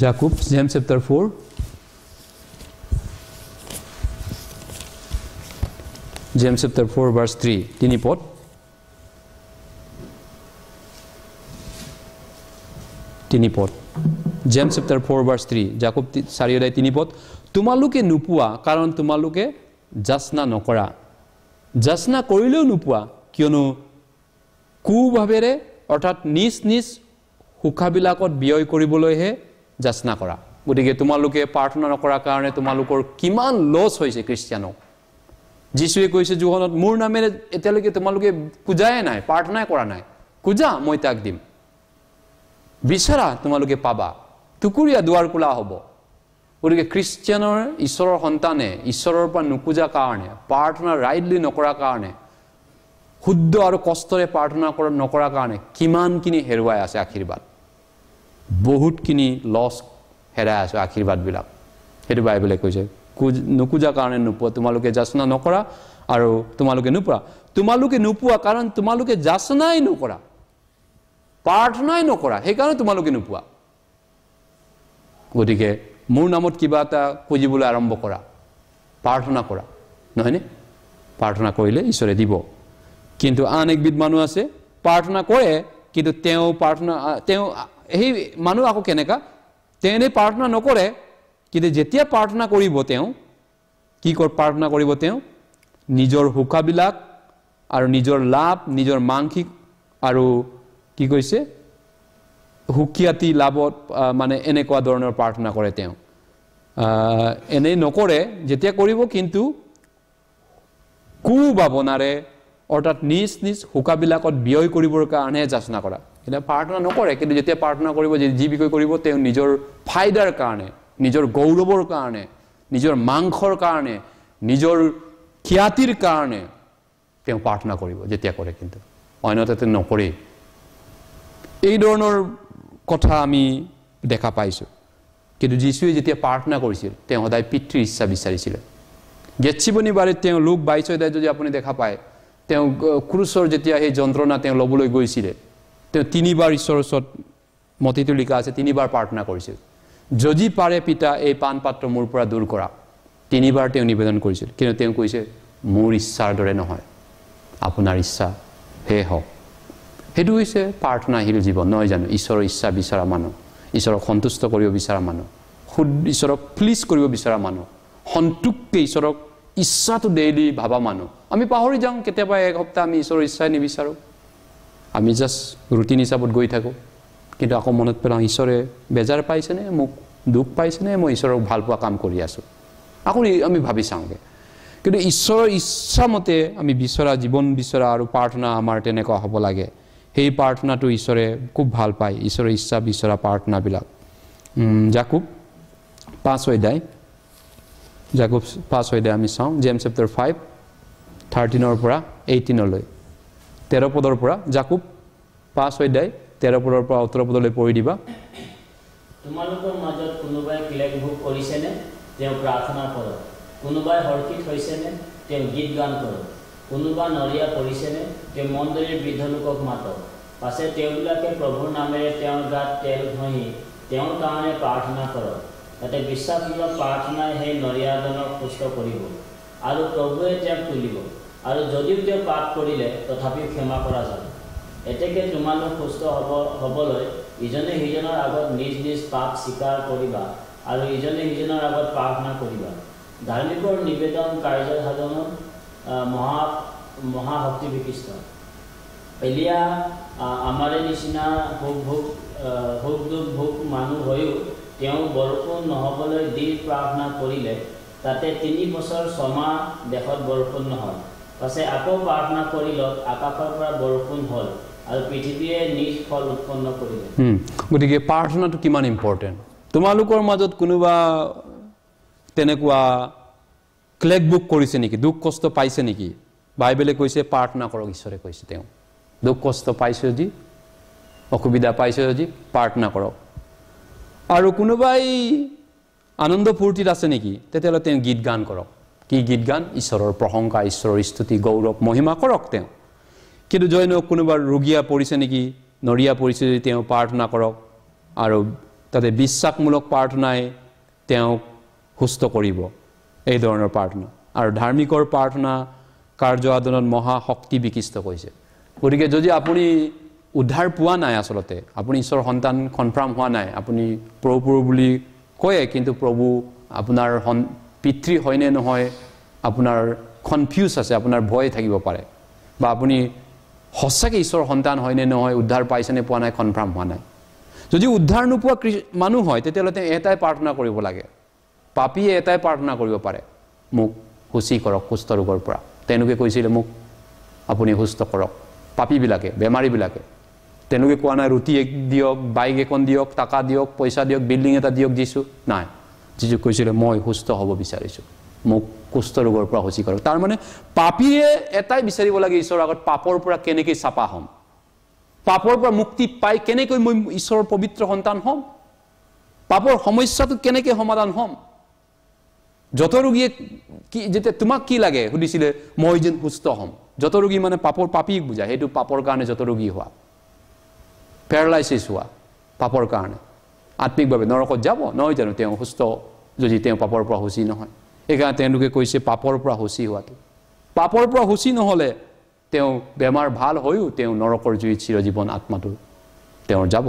জাকুব James chapter 4 James chapter 4 verse 3 তিনি পদ জেমছ চেপ্টাৰ 4 ভাৰ্ছ 3 জাকুব 4 অধ্যায় 3 পদ তোমালোকে নোপোৱা কাৰণ তোমালোকে যাচনা নকৰা যাচনা কৰিলেও নোপোৱা কিয়নো কুভাৱেৰে অৰ্থাৎ নিজ সুখাবিলাকত ব্যয় কৰিবলৈহে যাচনা কৰা গতিকে তোমালোকে প্ৰাৰ্থনা নকৰাৰ কাৰণে তোমালোকৰ কিমান লছ হৈছে খ্ৰীষ্টিয়ানক যীশুৱে কৈছে যোহনত মোৰ নামেৰে এতিয়ালৈকে তোমালোকে পূজাই নাই প্ৰাৰ্থনাই কৰা নাই পূজা মই তাক দিম বিচাৰা তোমালোকে পাবা টুকুৰীয়া দুৱাৰ খোলা হ'ব গতিকে খ্ৰীষ্টিয়ানৰ ঈশ্বৰৰ সন্তানে ঈশ্বৰৰ পৰা নুকুজা কাৰণে প্ৰাৰ্থনা ৰাইটলি নকৰাৰ কাৰণে শুদ্ধ আৰু কষ্টৰে প্ৰাৰ্থনা নকৰাৰ কাৰণে কিমানখিনি হেৰুৱাই আছে আশীৰ্বাদ বহুতখিনি লছ হেৰাই আছে আশীৰ্বাদবিলাক সেইটো বাইবেলে কৈছে নুকুজা কাৰণে নোপোৱা তোমালোকে যাচনা নকৰা আৰু তোমালোকে নোপোৱা কাৰণ তোমালোকে যাচনাই নকৰা প্ৰাৰ্থনাই নকৰা সেইকাৰণে তোমালোকে নোপোৱা গতিকে মোৰ নামত কিবা এটা খুজিবলৈ আৰম্ভ কৰা প্ৰাৰ্থনা কৰা নহয়নে প্ৰাৰ্থনা কৰিলে ঈশ্বৰে দিব কিন্তু আন একবিধ মানুহ আছে প্ৰাৰ্থনা কৰে কিন্তু তেওঁ সেই মানুহ আকৌ কেনেকা তেনে প্ৰাৰ্থনা নকৰে কিন্তু যেতিয়া প্ৰাৰ্থনা কৰিব তেওঁ প্ৰাৰ্থনা কৰিব তেওঁ নিজৰ সুখাবিলাক আৰু নিজৰ লাভ নিজৰ মানসিক আৰু কি কৈছে সুখিয়াতি লাভত মানে এনেকুৱা ধৰণৰ প্ৰাৰ্থনা কৰে তেওঁ এনেই নকৰে যেতিয়া কৰিব কিন্তু কুভাৱনাৰে অৰ্থাৎ নিজ সুখাবিলাকত ব্যয় কৰিবৰ কাৰণে যাচনা কৰা এতিয়া প্ৰাৰ্থনা নকৰে কিন্তু যেতিয়া প্ৰাৰ্থনা কৰিব যি বিষয় কৰিব তেওঁ নিজৰ ফাইদাৰ কাৰণে নিজৰ গৌৰৱৰ কাৰণে নিজৰ মাংসৰ কাৰণে নিজৰ খ্যাতিৰ কাৰণে তেওঁ প্ৰাৰ্থনা কৰিব যেতিয়া কৰে কিন্তু অন্যথাতে নকৰে এই ধৰণৰ কথা আমি দেখা পাইছোঁ কিন্তু যীশুৱে যেতিয়া প্ৰাৰ্থনা কৰিছিল তেওঁ সদায় পিতৃৰ ইচ্ছা বিচাৰিছিলে গেটছিমনি বাৰীত তেওঁ লুক 22 অধ্যায় যদি আপুনি দেখা পায় তেওঁ ক্ৰুচৰ যেতিয়া সেই যন্ত্ৰণা তেওঁ ল'বলৈ গৈছিলে তেওঁ 3 বাৰ ঈশ্বৰৰ ওচৰত মতিটো লিখা আছে 3 বাৰ প্ৰাৰ্থনা কৰিছিল যদি পাৰে পিতা এই পান পাত্ৰ মোৰ পৰা দূৰ কৰা 3 বাৰ তেওঁ নিবেদন কৰিছিল কিন্তু তেওঁ কৈছে মোৰ ইচ্ছাৰ দৰে নহয় আপোনাৰ ইচ্ছা হে হওক সেইটো হৈছে প্ৰাৰ্থনাশীল জীৱন নহয় জানো ঈশ্বৰৰ ইচ্ছা বিচৰা মানুহ ঈশ্বৰক সন্তুষ্ট কৰিব বিচৰা মানুহ ঈশ্বৰক প্লিজ কৰিব বিচৰা মানুহ সন্তুষ্টকে ঈশ্বৰক ইচ্ছাটো ডেইলি ভাবা মানুহ আমি পাহৰি যাওঁ কেতিয়াবা এক সপ্তাহ আমি ঈশ্বৰৰ ইচ্ছাই নিবিচাৰোঁ আমি জাষ্ট ৰুটিন হিচাপত গৈ থাকোঁ কিন্তু আকৌ মনত পেলাওঁ ঈশ্বৰে বেজাৰ পাইছেনে মোক দুখ পাইছেনে মই ঈশ্বৰক ভাল পোৱা কাম কৰি আছোঁ আকৌ আমি ভাবি চাওঁগৈ কিন্তু ঈশ্বৰৰ ইচ্ছামতে আমি বিচৰা জীৱন বিচৰা আৰু প্ৰাৰ্থনা আমাৰ তেনেকুৱা হ'ব লাগে সেই প্ৰাৰ্থনাটো ঈশ্বৰে খুব ভাল পায় ঈশ্বৰৰ ইচ্ছা বিচৰা প্ৰাৰ্থনাবিলাক জাকুব 5 অধ্যায় জাকুব 5 অধ্যায় আমি চাওঁ জেমছ চেপ্টাৰ 5 13 পৰা 18 লৈ 13 পদৰ পৰা জাকুব 5 অধ্যায় 13 পদৰ পৰা 18 পদলৈ পঢ়ি দিবা তোমালোকৰ মাজত কোনোবাই ক্লেশ ভোগ কৰিছেনে তেওঁ প্ৰাৰ্থনা কৰক কোনোবাই হৰ্ষিত হৈছেনে তেওঁ গীত গান কৰক কোনোবা নৰিয়া পৰিছেনে তেওঁ মণ্ডলীৰ বৃদ্ধ লোকক মাতক পাছে তেওঁবিলাকে প্ৰভুৰ নামেৰে তেওঁৰ গাত তেল ঘঁহি তেওঁৰ কাৰণে প্ৰাৰ্থনা কৰক যাতে বিশ্বাসমূলক প্ৰাৰ্থনাই সেই নৰিয়াজনক সুস্থ কৰিব আৰু প্ৰভুৱে তেওঁক তুলিব আৰু যদিও তেওঁ পাপ কৰিলে তথাপিও ক্ষমা কৰা যাব এতেকে তোমালোক সুস্থ হ'বলৈ ইজনে সিজনৰ আগত নিজ নিজ পাপ স্বীকাৰ কৰিবা আৰু ইজনে সিজনৰ আগত প্ৰাৰ্থনা কৰিবা ধাৰ্মিকৰ নিবেদন কাৰ্য সাধনত মহাশক্তি বিশিষ্ট এলিয়া আমাৰে নিচিনা ভোগ মানুহ হৈও তেওঁ বৰষুণ নহ'বলৈ দিন প্ৰাৰ্থনা কৰিলে তাতে 3 বছৰ ছমাহ দেশত বৰষুণ নহয় পাছে আকৌ প্ৰাৰ্থনা কৰিলত আকাশৰ পৰা বৰষুণ হ'ল আৰু পৃথিৱীয়ে নিজ ফল উৎপন্ন কৰিলে গতিকে প্ৰাৰ্থনাটো কিমান ইম্পৰ্টেণ্ট তোমালোকৰ মাজত কোনোবা তেনেকুৱা ক্লেশ ভোগ কৰিছে নেকি দুখ কষ্ট পাইছে নেকি বাইবেলে কৈছে প্ৰাৰ্থনা কৰক ঈশ্বৰে কৈছে তেওঁ দুখ কষ্ট পাইছে যদি অসুবিধা পাইছে যদি প্ৰাৰ্থনা কৰক আৰু কোনোবাই আনন্দ ফূৰ্তিত আছে নেকি তেতিয়াহ'লে তেওঁ গীত গান কৰক কি গীত গান ঈশ্বৰৰ প্ৰশংসা ঈশ্বৰৰ স্তুতি গৌৰৱ মহিমা কৰক তেওঁ কিন্তু জয়নো কোনোবা ৰোগীয়া পৰিছে নেকি নৰিয়া পৰিছে যদি তেওঁ প্ৰাৰ্থনা কৰক আৰু তাতে বিশ্বাসমূলক প্ৰাৰ্থনাই তেওঁক সুস্থ কৰিব এই ধৰণৰ প্ৰাৰ্থনা আৰু ধাৰ্মিকৰ প্ৰাৰ্থনা কাৰ্য সাধনত মহা শক্তি বিশিষ্ট কৈছে গতিকে যদি আপুনি উদ্ধাৰ পোৱা নাই আচলতে আপুনি ঈশ্বৰৰ সন্তান কনফাৰ্ম হোৱা নাই আপুনি প্ৰভু বুলি কয় কিন্তু প্ৰভু আপোনাৰ পিতৃ হয়নে নহয় আপোনাৰ কনফিউজ আছে আপোনাৰ ভয় থাকিব পাৰে বা আপুনি সঁচাকৈ ঈশ্বৰৰ সন্তান হয়নে নহয় উদ্ধাৰ পাইছেনে পোৱা নাই কনফাৰ্ম হোৱা নাই যদি উদ্ধাৰ নোপোৱা মানুহ হয় তেতিয়াহ'লে তেওঁ এটাই প্ৰাৰ্থনা কৰিব লাগে পাপীয়ে এটাই প্ৰাৰ্থনা কৰিব পাৰে মোক সুচি কৰক কুষ্ঠ ৰোগৰ পৰা তেওঁলোকে কৈছিলে মোক আপুনি সুস্থ কৰক পাপীবিলাকে বেমাৰীবিলাকে তেওঁলোকে কোৱা নাই ৰুটি দিয়ক বাইক এখন দিয়ক টকা দিয়ক পইচা দিয়ক বিল্ডিং এটা দিয়ক যিছু নাই যিছু কৈছিলে মই সুস্থ হ'ব বিচাৰিছোঁ মোক কুষ্ঠ ৰোগৰ পৰা সুচি কৰক তাৰমানে পাপীয়ে এটাই বিচাৰিব লাগে ঈশ্বৰৰ আগত পাপৰ পৰা কেনেকৈ চাপা হ'ম পাপৰ পৰা মুক্তি পাই কেনেকৈ মই ঈশ্বৰৰ পবিত্ৰ সন্তান হ'ম পাপৰ সমস্যাটো কেনেকৈ সমাধান হ'ম যত ৰোগীয়ে কি যেতিয়া তোমাক কি লাগে সুধিছিলে মই যেন সুস্থ হ'ম যত ৰোগী মানে পাপৰ পাপীক বুজায় সেইটো পাপৰ কাৰণে যত ৰোগী হোৱা পেৰালাইচিছ হোৱা পাপৰ কাৰণে আত্মিকভাৱে নৰকত যাব নহয় জানো তেওঁ সুস্থ যদি তেওঁ পাপৰ পৰা সুচি নহয় এইকাৰণে তেওঁলোকে কৈছে পাপৰ পৰা সুচি হোৱাটো পাপৰ পৰা সুচি নহ'লে তেওঁ বেমাৰ ভাল হৈও তেওঁ নৰকৰ জুইত চিৰজীৱন আত্মাটো তেওঁৰ যাব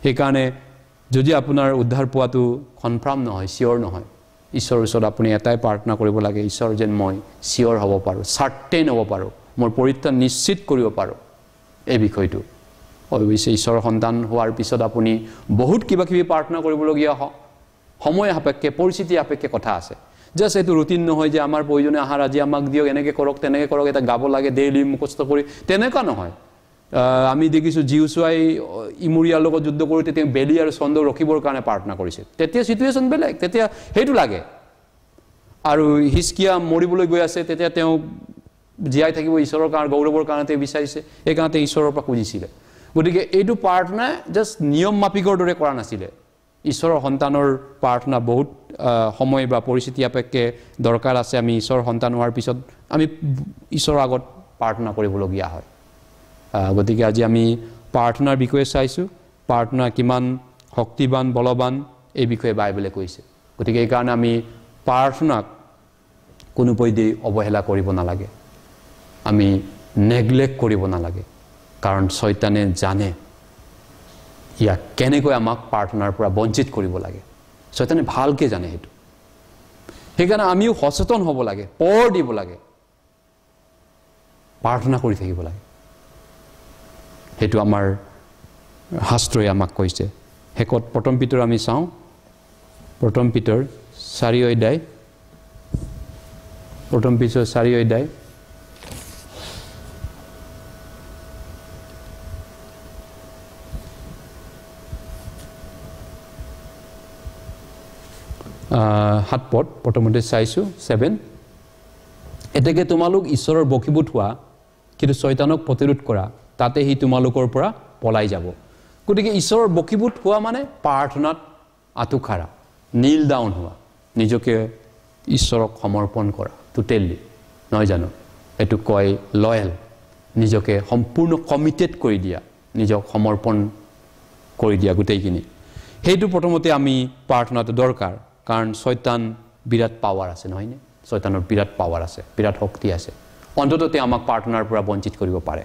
সেইকাৰণে যদি আপোনাৰ উদ্ধাৰ পোৱাটো কনফাৰ্ম নহয় চিয়ৰ নহয় ঈশ্বৰৰ ওচৰত আপুনি এটাই প্ৰাৰ্থনা কৰিব লাগে ঈশ্বৰ যেন মই চিয়ৰ হ'ব পাৰোঁ চাৰ্টেইন হ'ব পাৰোঁ মোৰ পৰিত্ৰাণ নিশ্চিত কৰিব পাৰোঁ এই বিষয়টো অৱশ্যে ঈশ্বৰৰ সন্তান হোৱাৰ পিছত আপুনি বহুত কিবা কিবি প্ৰাৰ্থনা কৰিবলগীয়া সময় সাপেক্ষে পৰিস্থিতি সাপেক্ষে কথা আছে জাষ্ট এইটো ৰুটিন নহয় যে আমাৰ প্ৰয়োজনীয় আহাৰ আজি আমাক দিয়ক এনেকৈ কৰক তেনেকৈ কৰক এটা গাব লাগে ডেইলি মুখস্থ কৰি তেনেকুৱা নহয় আমি দেখিছোঁ জিউচুৱাই ইমুৰিয়াৰ লগত যুদ্ধ কৰোঁতে তেওঁ বেলি আৰু চন্দ্ৰ ৰখিবৰ কাৰণে প্ৰাৰ্থনা কৰিছিল তেতিয়া চিটুৱেশ্যন বেলেগ তেতিয়া সেইটো লাগে আৰু হিজকিয়া মৰিবলৈ গৈ আছে তেতিয়া তেওঁ জীয়াই থাকিব ঈশ্বৰৰ কাৰণে গৌৰৱৰ কাৰণে তেওঁ বিচাৰিছে সেইকাৰণে ঈশ্বৰৰ পৰা খুজিছিলে গতিকে এইটো প্ৰাৰ্থনা জাষ্ট নিয়ম মাফিকৰ দৰে কৰা নাছিলে ঈশ্বৰৰ সন্তানৰ প্ৰাৰ্থনা বহুত সময় বা পৰিস্থিতি সাপেক্ষে দৰকাৰ আছে আমি ঈশ্বৰৰ সন্তান হোৱাৰ পিছত আমি ঈশ্বৰৰ আগত প্ৰাৰ্থনা কৰিবলগীয়া হয় গতিকে আজি আমি প্ৰাৰ্থনাৰ বিষয়ে চাইছোঁ প্ৰাৰ্থনা কিমান শক্তিবান বলৱান এই বিষয়ে বাইবেলে কৈছে গতিকে এইকাৰণে আমি প্ৰাৰ্থনাক কোনোপধ্যেই অৱহেলা কৰিব নালাগে আমি নেগলেক্ট কৰিব নালাগে কাৰণ শয়তানে জানে ইয়াক কেনেকৈ আমাক প্ৰাৰ্থনাৰ পৰা বঞ্চিত কৰিব লাগে শয়তানে ভালকৈ জানে সেইটো সেইকাৰণে আমিও সচেতন হ'ব লাগে পৰ দিব লাগে প্ৰাৰ্থনা কৰি থাকিব লাগে সেইটো আমাৰ শাস্ত্ৰই আমাক কৈছে হেকত প্ৰথম পিতৰ আমি চাওঁ প্ৰথম পিতৰ 4 অধ্যায় প্ৰথম পিতৰ 4 অধ্যায় 7 পদ প্ৰথমতে চাইছো 7 এতেকে তোমালোক ঈশ্বৰৰ বকিবুট হোৱা কিন্তু শয়তানক প্ৰতিৰোধ কৰা তাতে হি তোমালোকৰ পৰা পলাই যাব গতিকে ঈশ্বৰৰ বকিবুট হোৱা মানে প্ৰাৰ্থনাত আতুখাৰা নীল ডাউন হোৱা নিজকে ঈশ্বৰক সমৰ্পণ কৰা টোটেলি নহয় জানো এটো কয় লয়েল নিজকে সম্পূৰ্ণ কমিটেড কৰি দিয়া নিজক সমৰ্পণ কৰি দিয়া গোটেইখিনি সেইটো প্ৰথমতে আমি প্ৰাৰ্থনাটো দৰকাৰ কাৰণ শয়তান বিৰাট পাৱাৰ আছে নহয় নে শয়তানৰ বিৰাট পাৱাৰ আছে বিৰাট শক্তি আছে অন্তততে আমাক প্ৰাৰ্থনাৰ পৰা বঞ্চিত কৰিব পাৰে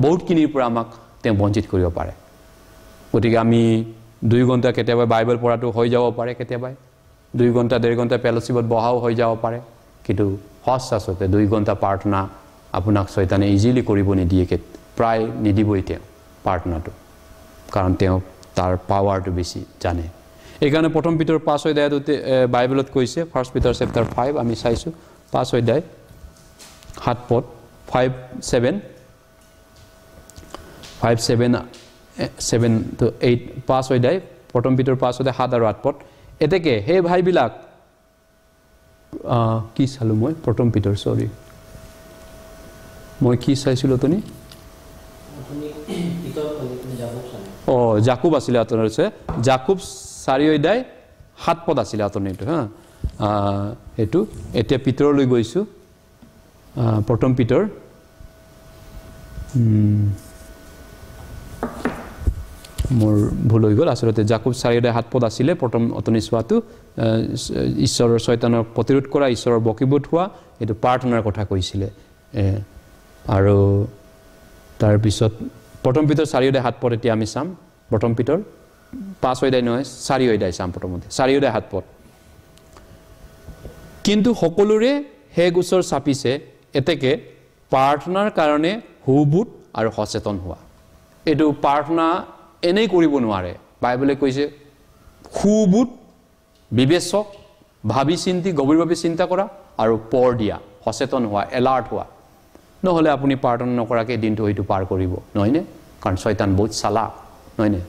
বহুতখিনিৰ পৰা আমাক তেওঁ বঞ্চিত কৰিব পাৰে গতিকে আমি 2 ঘণ্টা কেতিয়াবা বাইবেল পঢ়াটো হৈ যাব পাৰে কেতিয়াবা 2 ঘণ্টা 1.5 ঘণ্টা ফেলোশিপত বহাও হৈ যাব পাৰে কিন্তু সঁচাতে 2 ঘণ্টা প্ৰাৰ্থনা আপোনাক শয়তানে ইজিলি কৰিব নিদিয়ে প্ৰায় নিদিবই তেওঁ প্ৰাৰ্থনাটো কাৰণ তেওঁ তাৰ পাৱাৰটো বেছি জানে এইকাৰণে প্ৰথম পিতৰ 5 অধ্যায়তে বাইবেলত কৈছে ফাৰ্স্ট পিটাৰ চেপ্টাৰ 5 আমি চাইছো 5 অধ্যায় 7 পদ 5:7 to 8 5 অধ্যায় প্ৰথম পিতৰ 5 অধ্যায় 7 আৰু 8 পদ এতেকে হে ভাইবিলাক কি চালো মই প্ৰথম পিতৰ সৰি মই কি চাইছিলো তনি জাকুব আছিল আতনৰ আছে জাকুব 4 অধ্যায় 7 পদ আছিল আতনিটো হা এটো এতিয়া পিতৰলৈ গৈছো প্ৰথম পিতৰ মোৰ ভুল হৈ গ'ল আসলতে জাকুব 4 অধ্যায় 7 পদ আছিল প্ৰথম অতনি সোৱাটো ঈশ্বৰৰ শয়তানক প্ৰতিৰোধ কৰা ঈশ্বৰৰ বকিবুট হোৱা এটো প্ৰাৰ্থনাৰ কথা কৈছিলে আৰু তাৰ পিছত প্ৰথম পিতৰ 4 অধ্যায় 7 পদ এতিয়া আমি চাম প্ৰথম পিতৰ 5 অধ্যায় নহয় 4 অধ্যায় চাম প্ৰথমতে 4 অধ্যায় 7 পদ কিন্তু সকলোৰে হে গোচৰ চাপিছে এতেকে প্ৰাৰ্থনাৰ কাৰণে হুবুট আৰু সচেতন হোৱা এটো প্ৰাৰ্থনা এনেই কৰিব নোৱাৰে বাইবেলে কৈছে হুবুট বিবেচক ভাবি চিন্তি গভীৰভাৱে চিন্তা কৰা আৰু পৰ দিয়া সচেতন হোৱা এলাৰ্ট হোৱা নহলে আপুনি প্ৰাৰ্থনা নকৰাকে দিনটো হয়তো পাৰ কৰিব নহয়নে কাৰণ শয়তান বহুত চালাক নহয়নে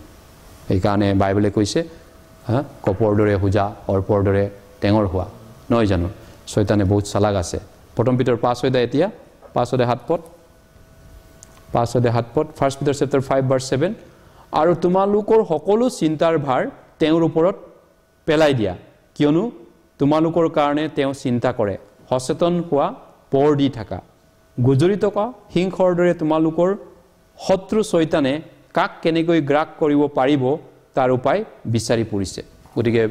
এই কাৰণে বাইবেলে কৈছে কপৰ দৰে হুজা অৰ্পৰ দৰে টেঙৰ হোৱা নহয় জানো শয়তানে বহুত চালাক আছে প্ৰথম পিতৰ 5 অধ্যায় এতিয়া 5 অধ্যায় 7 পদ 5 অধ্যায় 7 পদ ফাৰ্স্ট পিটাৰ চেপ্টাৰ 5 ভাৰ্স 7 আৰু তোমালোকৰ সকলো চিন্তাৰ ভাৰ তেওঁৰ ওপৰত পেলাই দিয়া কিয়নো তোমালোকৰ কাৰণে তেওঁ চিন্তা কৰে সচেতন হোৱা পৰ দি থাকা গুজৰি থকা হিংসৰ দৰে তোমালোকৰ শত্ৰু শয়তানে কাক কেনেকৈ গ্ৰাস কৰিব পাৰিব তাৰ উপায় বিচাৰি পৰিছে গতিকে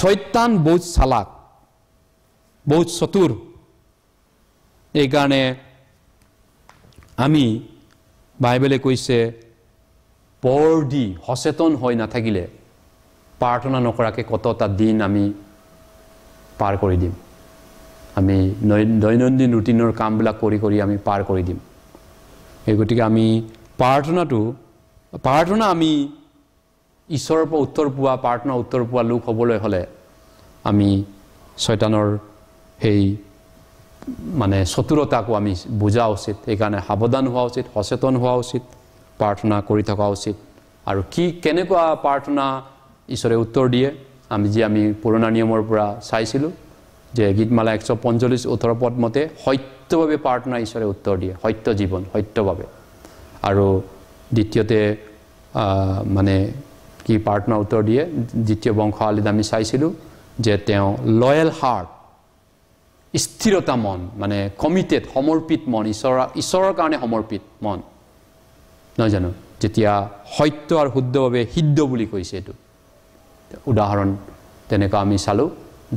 শয়তান বহুত চালাক বহুত চতুৰ এই কাৰণে আমি বাইবেলে কৈছে পৰ দি সচেতন হৈ নাথাকিলে প্ৰাৰ্থনা নকৰাকে কতটা দিন আমি পাৰ কৰি দিম আমি দৈনন্দিন ৰুটিনৰ কামবিলাক কৰি আমি পাৰ কৰি দিম এই গতিকে আমি প্ৰাৰ্থনা আমি ঈশ্বৰৰ পৰা উত্তৰ পোৱা প্ৰাৰ্থনা উত্তৰ পোৱা লোক হ'বলৈ হলে আমি শয়তানৰ সেই মানে চতুৰতাকো আমি বুজা উচিত এই কাৰণে সাৱধান হোৱা উচিত সচেতন হোৱা উচিত প্ৰাৰ্থনা কৰি থকা উচিত আৰু কি কেনেকুৱা প্ৰাৰ্থনা ঈশ্বৰে উত্তৰ দিয়ে আমি পুৰণা নিয়মৰ পৰা চাইছিলো যে গীতমালা 145 18 পদ মতে সত্যভাৱে প্ৰাৰ্থনা ঈশ্বৰে উত্তৰ দিয়ে সত্য জীৱন সত্যভাৱে আৰু দ্বিতীয়তে মানে কি প্ৰাৰ্থনা উত্তৰ দিয়ে দ্বিতীয় বংশাৱলীত আমি চাইছিলো যে তেওঁ লয়েল হাৰ্ট স্থিৰতা মন মানে কমিটেড সমৰ্পিত মন ঈশ্বৰৰ কাৰণে সমৰ্পিত মন নহয় জানো যেতিয়া সত্য আৰু শুদ্ধভাৱে সিদ্ধ বুলি কৈছে এইটো উদাহৰণ তেনেকুৱা আমি চালো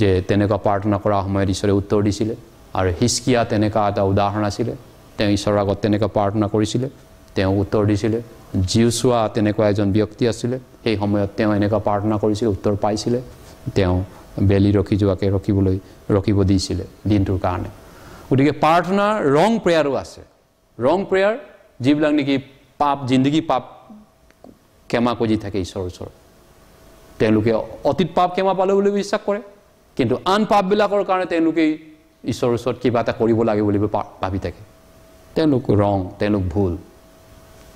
যে তেনেকুৱা প্ৰাৰ্থনা কৰা সময়ত ঈশ্বৰে উত্তৰ দিছিলে আৰু হিজকিয়া তেনেকুৱা এটা উদাহৰণ আছিল তেওঁ ঈশ্বৰৰ আগত তেনেকুৱা প্ৰাৰ্থনা কৰিছিলে তেওঁ উত্তৰ দিছিলে জিউছোৱা তেনেকুৱা এজন ব্যক্তি আছিলে সেই সময়ত তেওঁ এনেকুৱা প্ৰাৰ্থনা কৰিছিল উত্তৰ পাইছিলে তেওঁ বেলি ৰখি যোৱাকে ৰখিব দিছিলে দিনটোৰ কাৰণে গতিকে প্ৰাৰ্থনা ৰং প্ৰেয়াৰো আছে ৰং প্ৰেয়াৰ যিবিলাক নেকি পাপ জিন্দগী পাপ ক্ষমা কৰি থাকে ঈশ্বৰৰ ওচৰত তেওঁলোকে অতীত পাপ ক্ষমা পালে বুলি বিশ্বাস কৰে কিন্তু আন পাপবিলাকৰ কাৰণে তেওঁলোকে ঈশ্বৰৰ ওচৰত কিবা এটা কৰিব লাগে বুলি ভাবি থাকে তেওঁলোক ৰং তেওঁলোক ভুল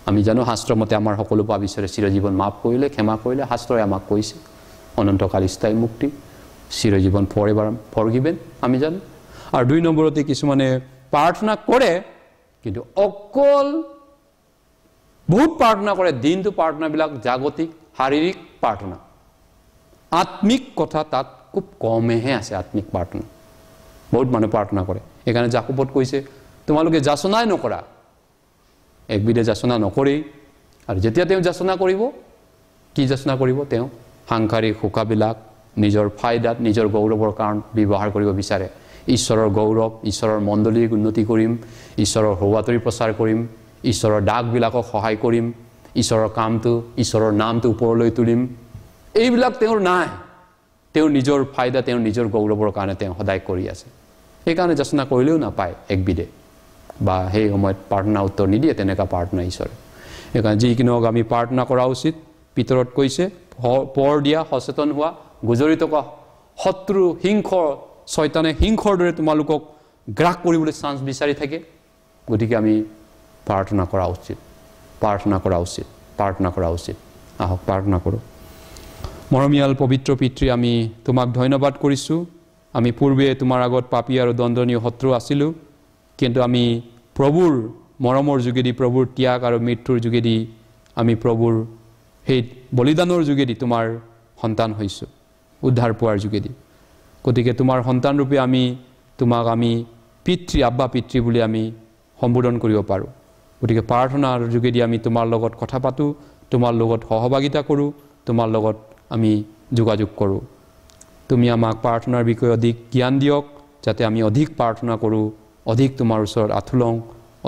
আমি জানো শাস্ত্ৰমতে আমাৰ সকলো পাপ ঈশ্বৰে চিৰজীৱন মাফ কৰিলে ক্ষমা কৰিলে শাস্ত্ৰই আমাক কৈছে অনন্তকাল স্থায়ী মুক্তি চিৰজীৱন ফৰএভাৰ ফৰগিভেন আমি জানো আৰু 2 নম্বৰতে কিছুমানে প্ৰাৰ্থনা কৰে কিন্তু অকল বহুত প্ৰাৰ্থনা কৰে দিনটো প্ৰাৰ্থনাবিলাক জাগতিক শাৰীৰিক প্ৰাৰ্থনা আত্মিক কথা তাত খুব কমহে আছে আত্মিক প্ৰাৰ্থনা বহুত মানুহ প্ৰাৰ্থনা কৰে এইকাৰণে জাকবত কৈছে তোমালোকে যাচনাই নকৰা একবিধে যাচনা নকৰেই আৰু যেতিয়া তেওঁ যাচনা কৰিব কি যাচনা কৰিব তেওঁ সাংসাৰিক সুখাবিলাক নিজৰ ফায়দাত নিজৰ গৌৰৱৰ কাৰণ ব্যৱহাৰ কৰিব বিচাৰে ঈশ্বৰৰ গৌৰৱ ঈশ্বৰৰ মণ্ডলীক উন্নতি কৰিম ঈশ্বৰৰ হোৱাতৰি প্ৰচাৰ কৰিম ঈশ্বৰৰ ডাকবিলাকক সহায় কৰিম ঈশ্বৰৰ কামটো ঈশ্বৰৰ নামটো ওপৰলৈ তুলিম এইবিলাক তেওঁৰ নাই তেওঁ নিজৰ ফায়দা তেওঁ নিজৰ গৌৰৱৰ কাৰণে তেওঁ সদায় কৰি আছে সেইকাৰণে যাচনা কৰিলেও নাপায় একবিধে বা সেই সময়ত প্ৰাৰ্থনা উত্তৰ নিদিয়ে তেনেকুৱা প্ৰাৰ্থনা ঈশ্বৰে সেইকাৰণে যিকিনক আমি প্ৰাৰ্থনা কৰা উচিত পিতৰত কৈছে পৰ দিয়া সচেতন হোৱা গুজৰি থকা শত্ৰু হিংস শয়তানে হিংসৰ দৰে তোমালোকক গ্ৰাস কৰিবলৈ চান্স বিচাৰি থাকে গতিকে আমি প্ৰাৰ্থনা কৰা উচিত আহক প্ৰাৰ্থনা কৰোঁ মৰমীয়াল পবিত্ৰ পিতৃ আমি তোমাক ধন্যবাদ কৰিছোঁ আমি পূৰ্বে তোমাৰ আগত পাপী আৰু দণ্ডনীয় শত্ৰু আছিলোঁ কিন্তু আমি প্ৰভুৰ মৰমৰ যোগেদি প্ৰভুৰ ত্যাগ আৰু মৃত্যুৰ যোগেদি আমি প্ৰভুৰ সেই বলিদানৰ যোগেদি তোমাৰ সন্তান হৈছোঁ উদ্ধাৰ পোৱাৰ যোগেদি গতিকে তোমাৰ সন্তান ৰূপে আমি তোমাক আমি পিতৃ আব্বা পিতৃ বুলি আমি সম্বোধন কৰিব পাৰোঁ গতিকে প্ৰাৰ্থনাৰ যোগেদি আমি তোমাৰ লগত কথা পাতোঁ তোমাৰ লগত সহভাগিতা কৰোঁ তোমাৰ লগত আমি যোগাযোগ কৰোঁ তুমি আমাক প্ৰাৰ্থনাৰ বিষয়ে অধিক জ্ঞান দিয়ক যাতে আমি অধিক প্ৰাৰ্থনা কৰোঁ অধিক তোমাৰ ওচৰত আঁঠু লওঁ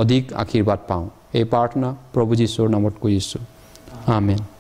অধিক আশীৰ্বাদ পাওঁ এই প্ৰাৰ্থনা প্ৰভু যীশুৰ নামত কৰিছোঁ আমেন